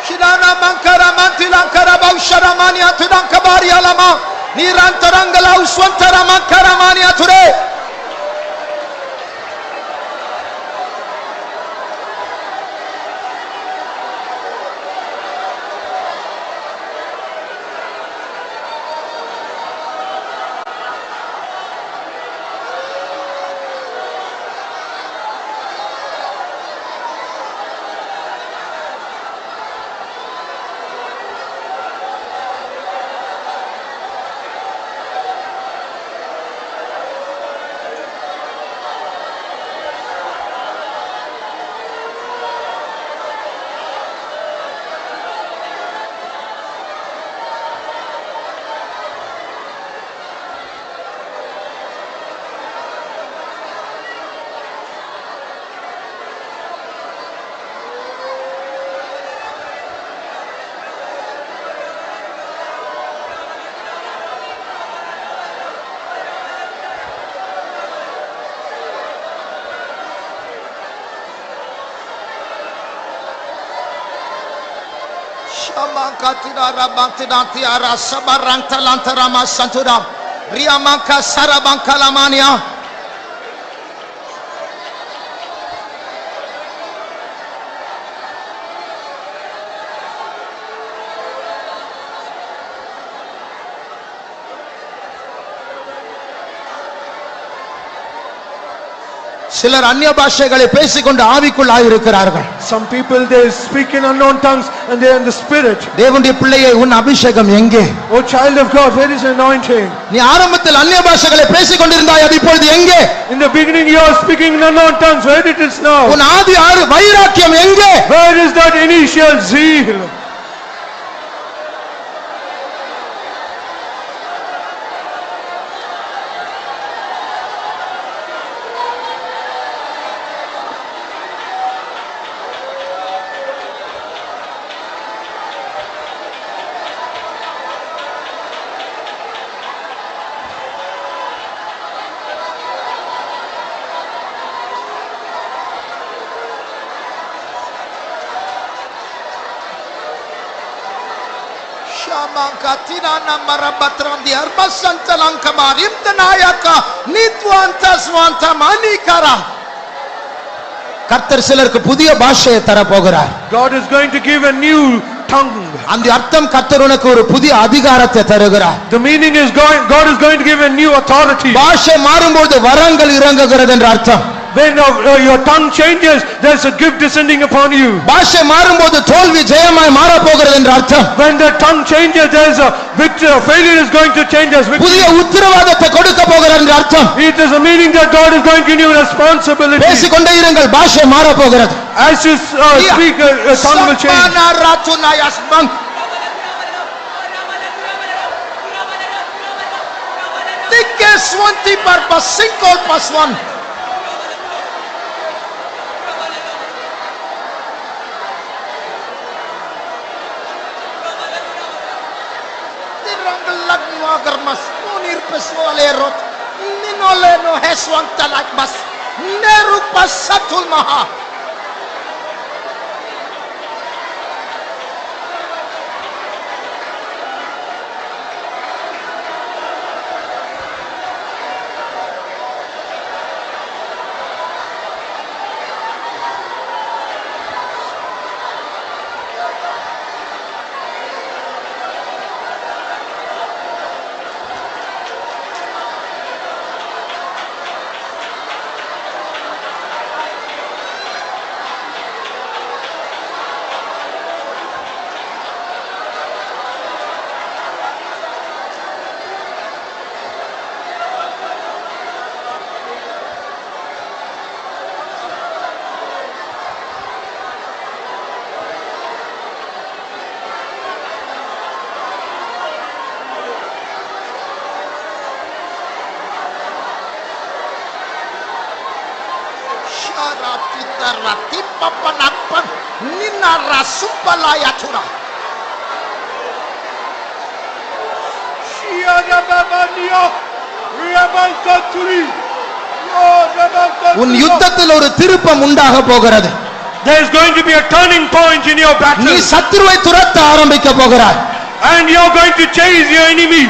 Shirana mankara mantilankara baushara mania turanka bari alama nirantarangala uswantara mankara mania ture Shamankatira rabantidati ara sabarantalantara santuram riamanka sarabankalamania சிலர் அந்நிய பாஷைகளை பேசிக்கொண்டு ஆவிக்குள்ளாய் இருக்கிறார்கள். Some people, they speak in unknown tongues and they are in the spirit. தேவனுடைய பிள்ளையே, உன் அபிஷேகம் எங்கே? Oh child of God, where is anointing? நீ ஆரம்பத்தில் அந்நிய பாஷைகளை பேசிக்கொண்டிருந்தாய், அது இப்பொழுது எங்கே? In the beginning you are speaking in unknown tongues, where it is now? உன் ஆதி வைராக்கியம் எங்கே? Where is that initial zeal? கர்த்தர் சிலருக்கு புதிய பாஷையை தர போகிறார். God is going to give a new tongue. அந்த அர்த்தம் கர்த்தர் உனக்கு ஒரு புதிய அதிகாரத்தை தருகிறார். The meaning is God is going to give a new authority. பாஷை மாறும்போது வரங்கள் இறங்குகிறது என்ற அர்த்தம். When your tongue changes, there's a gift descending upon you. பாஷை மாறும்போது தோல்வி ஜெயமாய் மாற போகிறது என்ற அர்த்தம். When the tongue changes, there's a victory. Failure is going to change as victory. புதிய உத்தரவாதத்தை கொடுக்க போகிறார் என்ற அர்த்தம். It is a meaning that God is going to give you responsibility. பேசிக்கொண்டே இருங்கள், பாஷை மாற போகிறது. As you speak, a tongue will change. உன் யுத்தத்தில் ஒரு திருப்பம் உண்டாக போகிறது. There is going to be a turning point in your battle. நீ சத்துருவை துரத்த ஆரம்பிக்க போகிறாய். And you are going to chase your enemy.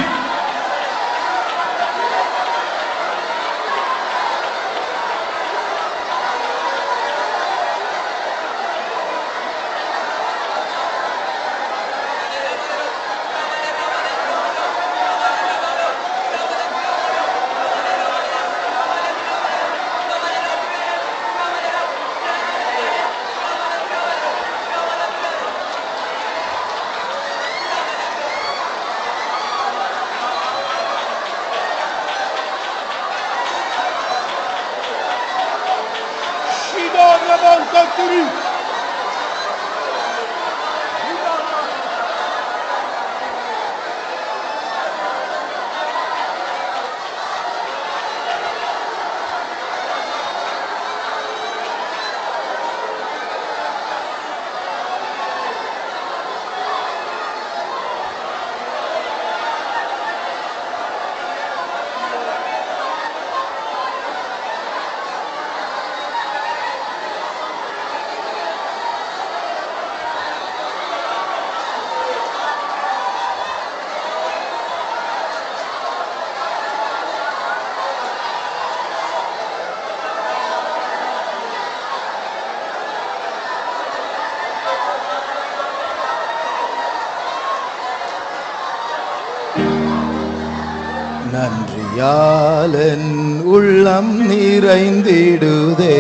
நன்றியாலன் உள்ளம் நிறைந்திடுதே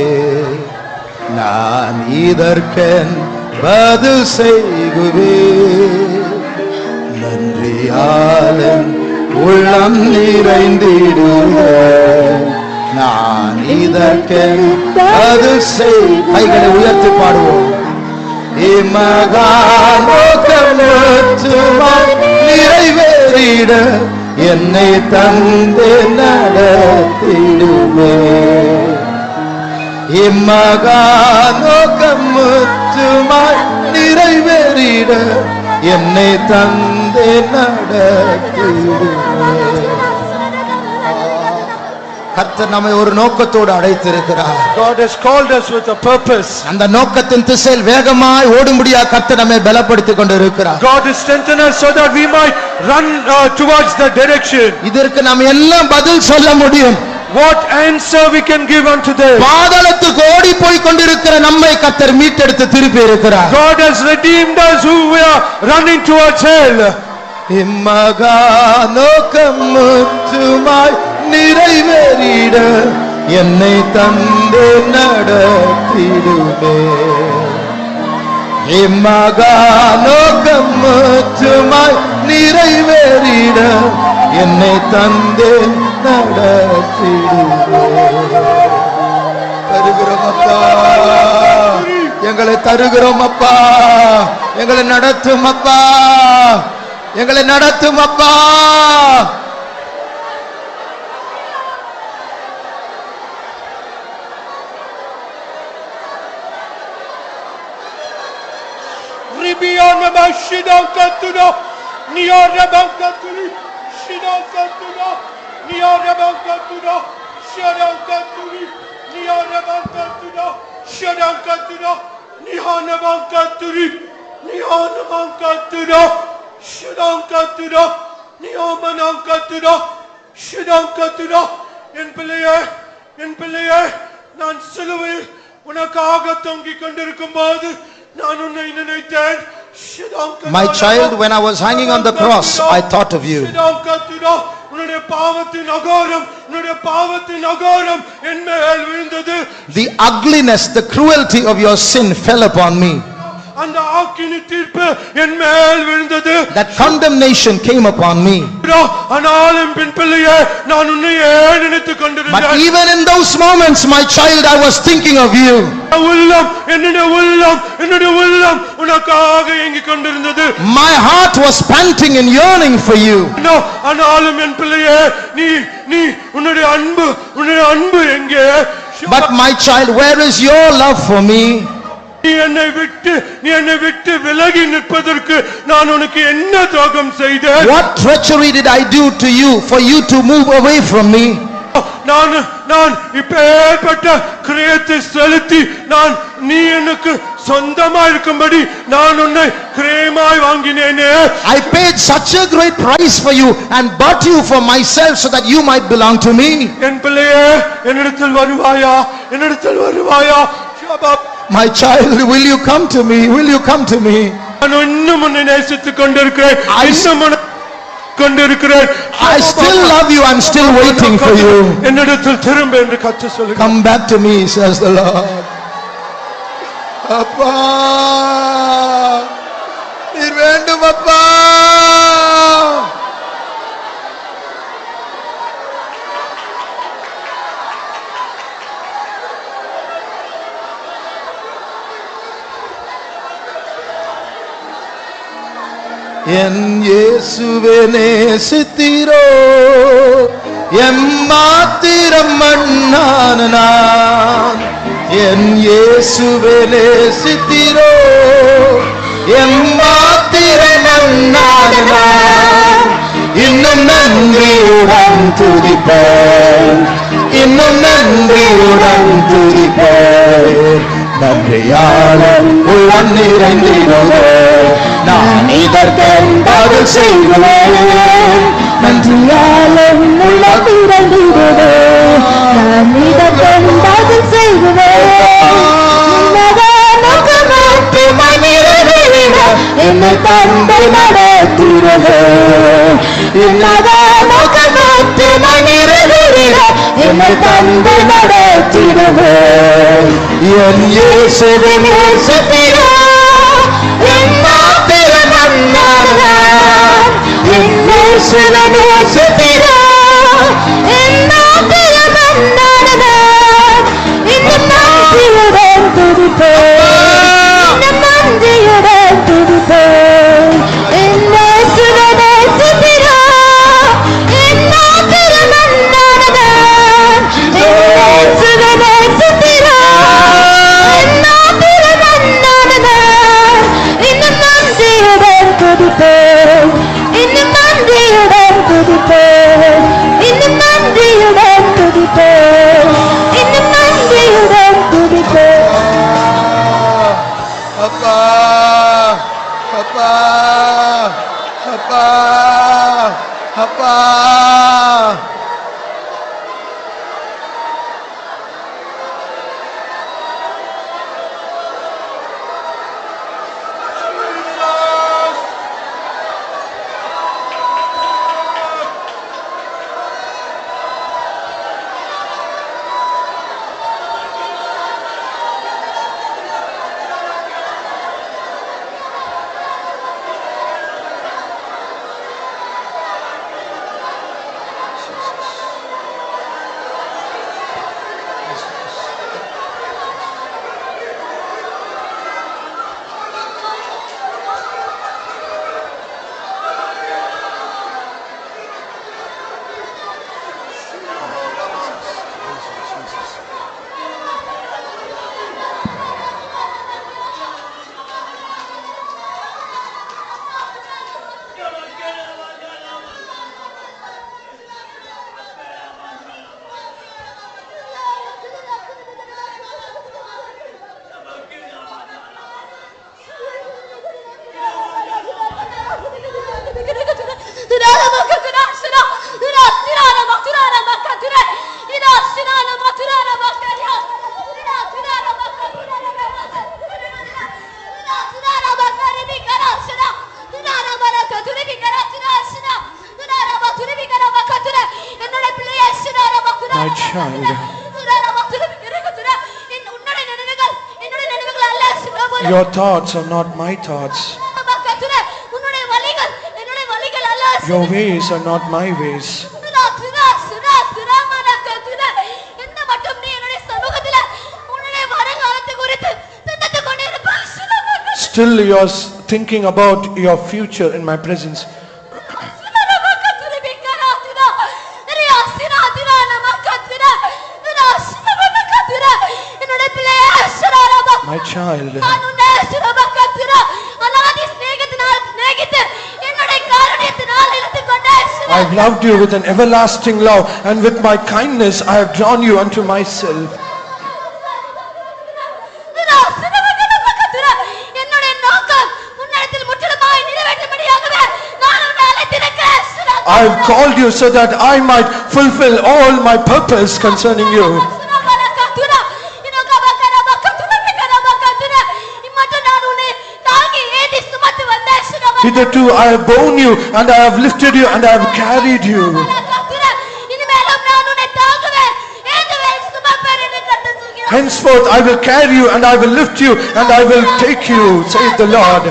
நான் இதற்கென் பதில் செய்குவேன் நன்றியாலன் உள்ளம் நிறைந்திடுதே நான் இதற்கென் பதில் செய் கைகளை உயர்த்தி பாடுவோம் இம்மகானோக்கமுற்றுமாய் நிறைவேறிட என்னை தந்து நடத்திடுவே இம்மகானோக்கமுற்றுமாய் நிறைவேறிட என்னை தந்து நடத்திடுவே கர்த்தர் நம்மை ஒரு நோக்கத்தோடு அழைத்திருக்கிறார். God has called us with a purpose. அந்த நோக்கத்தின் திசையில் வேகமாய் ஓடும்படியா கர்த்தர் நம்மை பலப்படுத்திக் கொண்டிருக்கிறார். God has strengthened us so that we might run towards that direction. இதற்கு நாம் எல்லாம் பதில் சொல்ல முடியும். What answer we can give unto them? பாதாளத்துக்கு ஓடி போய் கொண்டிருக்கிற நம்மை கர்த்தர் மீட்டெடுத்து திருப்பி இருக்கிறார். God has redeemed us who were running towards hell. இம்மகானோக்கமுற்றுமாய் நிறைவேறிட என்னை தந்து நடத்திடுவே இம்மகானோக்கமுற்றுமாய் நிறைவேறிட என்னை தந்து நடத்திடுவே தருகிறோம் அப்பா எங்களை தருகிறோம் அப்பா எங்களை நடத்தும் அப்பா எங்களை நடத்தும் அப்பா Ribiana Mashidakatuna Niara Bankaturi Shidakatuna Niara Bankatuna Shadakaturi Niara Bankatuna Shadakatuna Nihana Bankaturi Nihana Bankatuna Shadakatuna Nihamanankatuna Shadakatuna என் பிள்ளையே நான் சிலுவையில் உனக்காக தொங்கிக் கொண்டிருக்கும் போது My child, when I was hanging on the cross, I thought of you. The ugliness, the cruelty of your sin fell upon me. That condemnation came upon me. But even in those moments, my child, I was thinking of you. My heart was panting and yearning for you. But my child, where is your love for me? நீ என்னை விட்டு விலகி நிற்பதற்கு நான் உனக்கு என்ன துரோகம் செய்தேன்? What treachery did I do to you for you to move away from me? நான் இப்பேற்பட்ட கிரியத்தை செலுத்தி நீ எனக்கு சொந்தமா இருக்கும்படி நான் உன்னை கிரயமாய் வாங்கினேனே. I paid such a great price for you and bought you for myself so that you might belong to me. என் பிள்ளையே என்னிடத்தில் வருவாயா? My child, will you come to me? Will you come to me? நான் இன்னும் உன்னை நேசித்துக் கொண்டிருக்கிறேன். I still love you. I'm still waiting for you. என்னிடத்தில் திரும்ப என்று கர்த்தர் சொல்லுகிறார். Come back to me, says the Lord. அப்பா நீர் வேண்டும் அப்பா. என் இயேசுவே நேசித்தீரோ எம்மாத்திரம் மண்ணான நான் என் இயேசுவே நேசித்தீரோ எம்மாத்திரம் மண்ணான நான் இன்னும் நன்றியுடன் துதிப்பேன் இன்னும் நன்றியுடன் துதிப்பேன் நன்றியாளன் உள்ளம் நிறைந்திடுவே நான் இதற்கென் பதில் செய்வேன் நன்றியாளன் உள்ளம் நிறைந்திடுவே நான் இதற்கென் பதில் செய்வேன் என்னை தந்தை நடத்திடுவே இன்னதா முகமாற்றி என்னை தந்து நடத்திடுவேன். என் இயேசுவின் நேசத்திலோ என் மாத்திரம் வந்தார். என் இயேசுவின் நேசத்திலோ என் மாத்திரம் வந்தார். இன்னும் நன்றியுடன் துதிப்பேன். இன்னும் நன்றியுடன் துதிப்பேன். என் இயேசுவின் நேசத்திலோ என் மாத்திரம் வந்தார். என் இயேசுவின் நேசத்திலோ என் மாத்திரம் வந்தார். இன்னும் நன்றியுடன் துதிப்பேன். இன்னும் நன்றியுடன் துதிப்பேன். இன்னும் நன்றியுடன் துதிப்பேன். இன்னும் நன்றியுடன் துதிப்பேன். அப்பா அப்பா அப்பா அப்பா My child, your thoughts are not my thoughts. Your ways are not my ways. Still you are thinking about your future in my presence. My child, I have loved you with an everlasting love, and with my kindness I have drawn you unto myself. I have called you so that I might fulfill all my purpose concerning you. Hitherto I have borne you, and I have lifted you, and I have carried you. Henceforth I will carry you, and I will lift you, and I will take you, saith the Lord.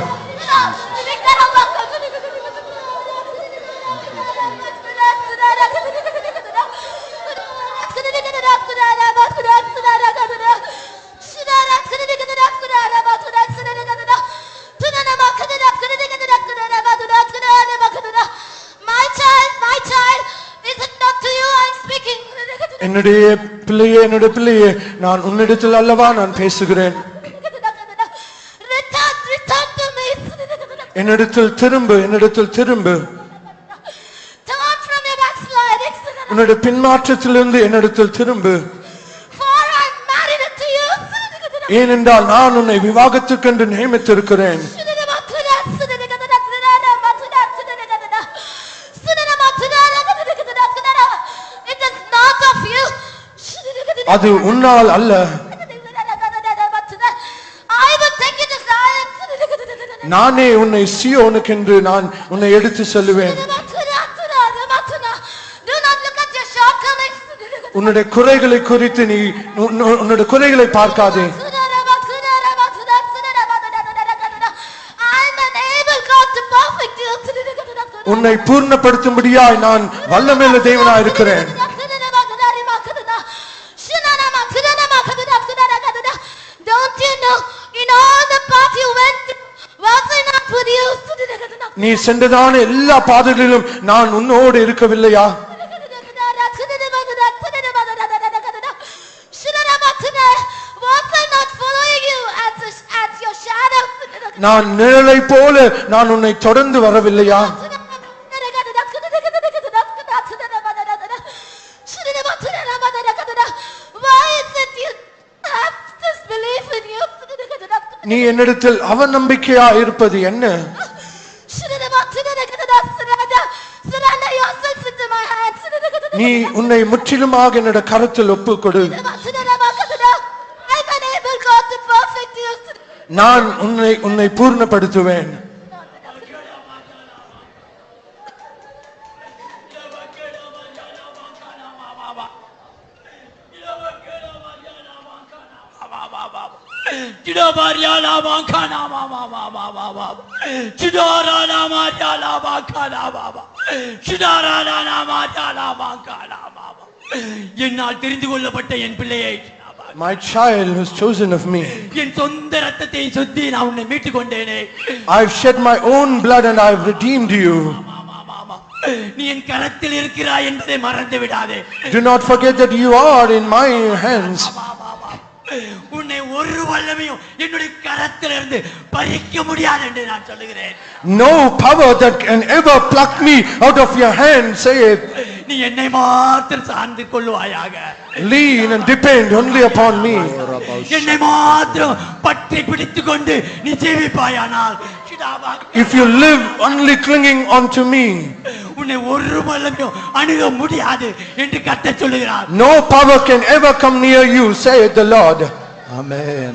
என்னுடைய பிள்ளையே நான் உன்னிடத்தில் அல்லவா நான் பேசுகிறேன். என்னிடத்தில் திரும்பு. உன்னுடைய பின்மாற்றத்திலிருந்து என்னிடத்தில் திரும்பு. ஏனென்றால் நான் உன்னை விவாகத்துக்கென்று நியமித்திருக்கிறேன். அது உன்னால் அல்ல. நானே உன்னை சீயோனுக்கென்று நான் உன்னை எடுத்து செல்லுவேன். உன்னுடைய குறைகளை குறித்து நீ உன்னுடைய குறைகளை பார்க்காதே. உன்னை பூர்ணப்படுத்தும்படியாய் நான் வல்லமையுள்ள தேவனாய் இருக்கிறேன். Don't you know, in all the path you went through, was I not with you? நீ சென்றதான எல்லா பாதைகளிலும் நான் உன்னோடு இருக்கவில்லையா? Was I not following you as your shadow? நான் நிழலை போல நான் உன்னை தொடர்ந்து வரவில்லையா? Why is it you have this belief in you? நீ என்னிடத்தில் அவநம்பிக்கையா இருப்பது என்ன? Surrender yourself into my hands. நீ உன்னை முற்றிலுமாக என்னோட கரத்தில் ஒப்புக்கொடு. I'm unable, God, to perfect you. நான் உன்னை பூர்ணப்படுத்துவேன். என்னால் தெரிந்து கொள்ளப்பட்ட என் பிள்ளையை, My child who's chosen of me. என் சொந்த ரத்தத்தை சொத்தி நான் உன்னை மீட்டு கொண்டேனே. I've shed my own blood and I've redeemed you. நீ என் கரத்தில் இருக்கிறாய் என்பதை மறந்து விடாதே. Do not forget that you are in my hands. உன்னை ஒரு வல்லமையும் என்னுடைய கரத்திலிருந்து பறிக்க முடியாது என்று நான் சொல்லுகிறேன். No power that can ever pluck me out of your hand, saith. நீ என்னை மாத்திரம் சார்ந்து கொள்வாயாக. Lean and depend only upon me. என்னை மாத்திரம் பற்றி பிடித்துக் கொண்டு நீ ஜீவிப்பாயானால், If you live only clinging onto me, உன்னை ஒரு வல்லமையும் அணுக முடியாது என்று கர்த்தர் சொல்லுகிறார். no power can ever come near you, saith the Lord. Amen.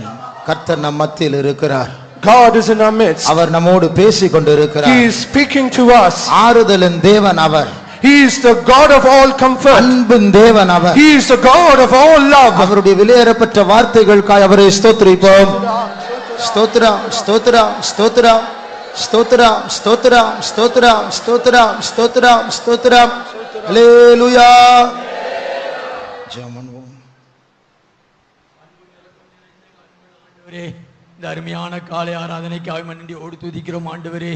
கர்த்தர் நம் மத்தியில் இருக்கிறார். God is in our midst. அவர் நம்மோடு பேசிக் கொண்டிருக்கிறார். He is speaking to us. ஆறுதலின் தேவன் அவர். He is the God of all comfort. அன்பின் தேவன் அவர். He is the God of all love. அவருடைய விலையேறப்பட்ட வார்த்தைகளுக்காய் அவரை ஸ்தோத்திரிப்போம். ஸ்தோத்திரம், ஸ்தோத்திரம், ஸ்தோத்திரம், ஸ்தோத்திரம், ஸ்தோத்திரம், ஸ்தோத்திரம், ஸ்தோத்திரம், ஸ்தோத்திரம், ஸ்தோத்திரம். ஹல்லேலூயா. ஜெபம் பண்ணுவோம். இந்த அருமையான காலை ஆராதனைக்காக மண்டி ஓடி துதிக்கிறோம் ஆண்டவரே.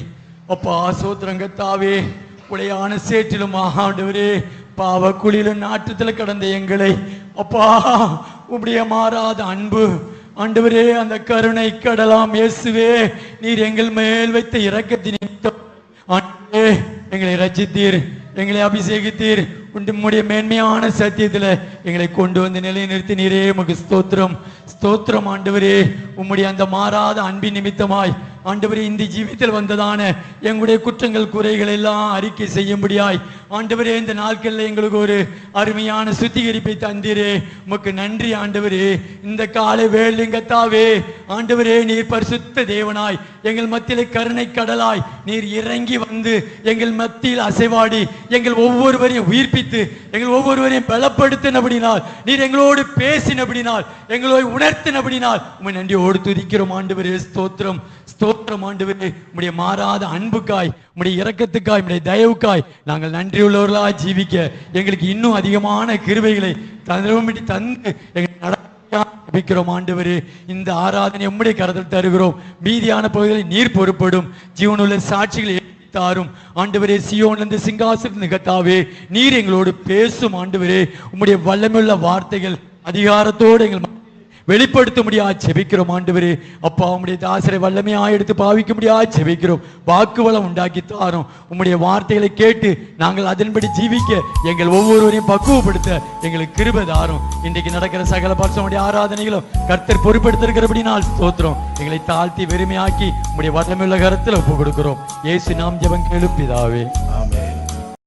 அப்பா சோத்திரங்கத்தாவே, உளையான சேற்றிலும் ஆண்டவரே, பாவ குழியிலும் நாற்றத்தில் கடந்த எங்களை அப்பா உம்முடைய மாறாத அன்பு ஆண்டவரே, அந்த கருணை கடலாம் இயேசுவே, நீர் எங்கள் மேல் வைத்த இரக்கத்தின் நிமித்தம் ஆண்டவரே எங்களை ரட்சித்தீர், எங்களை அபிஷேகித்தீர். உம்முடைய மேன்மையான சத்தியத்தில் எங்களை கொண்டு வந்து நிலைநிறுத்தினீரே, உமக்கு ஸ்தோத்திரம், ஸ்தோத்திரம் ஆண்டவரே. உம்முடைய அந்த மாறாத அன்பின் நிமித்தமாய் ஆண்டவரே இந்த ஜீவித்தில் வந்ததான எங்களுடைய குற்றங்கள் குறைகள் எல்லாம் அறிக்கை செய்யும்படியாய் ஆண்டவரே இந்த நாட்களில் எங்களுக்கு ஒரு அருமையான சுத்திகரிப்பை தந்தீரே, உமக்கு நன்றி ஆண்டவரே. இந்த காலை வேளுங்கத்தாவே ஆண்டவரே, நீர் பரிசுத்த தேவனாய் எங்கள் மத்தியில் கருணை கடலாய் நீர் இறங்கி வந்து எங்கள் மத்தியில் அசைவாடி எங்கள் ஒவ்வொருவரையும் உயிர்ப்பித்து எங்கள் ஒவ்வொருவரையும் பலப்படுத்தினபடினால், நீர் எங்களோடு பேசினபடினால், எங்களோடு உணர்த்தினபடினால் உம்மை நன்றியோடு துதிக்கிறோம் ஆண்டவரே. ஸ்தோத்திரம், ஸ்தோத்திரம் ஆண்டவரே. உம்முடைய மாறாத அன்புக்காய், உம்முடைய இரக்கத்துக்காய், உம்முடைய தயவுக்காய் நாங்கள் நன்றியுள்ளவர்களாய் ஜீவிக்க எங்களுக்கு இன்னும் அதிகமான கிருபைகளை தந்து எங்களை நடக்கிறோம் ஆண்டவரே. இந்த ஆராதனை உம்முடைய கரத்தில் தருகிறோம். மீதியான பகுதிகளை நீர் பொறுப்படும் ஜீவனுள்ள சாட்சிகளை தாரும் ஆண்டவரே. சியோனிலிருந்து சிங்காசனத்தின் கர்த்தாவே, நீர் எங்களோடு பேசும் ஆண்டவரே. உம்முடைய வல்லமையுள்ள வார்த்தைகள் அதிகாரத்தோடு எங்கள் வெளிப்படுத்த முடியாது ஜெபிக்கிறோம் ஆண்டவரே. அப்பா உம்முடைய தாசரை வல்லமையாக எடுத்து பாவிக்க முடியாது ஜெபிக்கிறோம். வாக்குவளம் உண்டாக்கி தாரும். உம்முடைய வார்த்தைகளை கேட்டு நாங்கள் அதன்படி ஜீவிக்க எங்கள் ஒவ்வொருவரையும் பக்குவப்படுத்த எங்களுக்கு கிருபை தாரும். இன்றைக்கு நடக்கிற சகல பரிசுத்தமுடைய ஆராதனைகளும் கர்த்தர் பொறுப்படுத்திருக்கிறபடினால் ஸ்தோத்திரம். எங்களை தாழ்த்தி வெறுமையாக்கி உம்முடைய வல்லமையுள்ள கரத்தில் ஒப்பு கொடுக்கிறோம். இயேசு நாம் ஜெபம் கேளும் பிதாவே.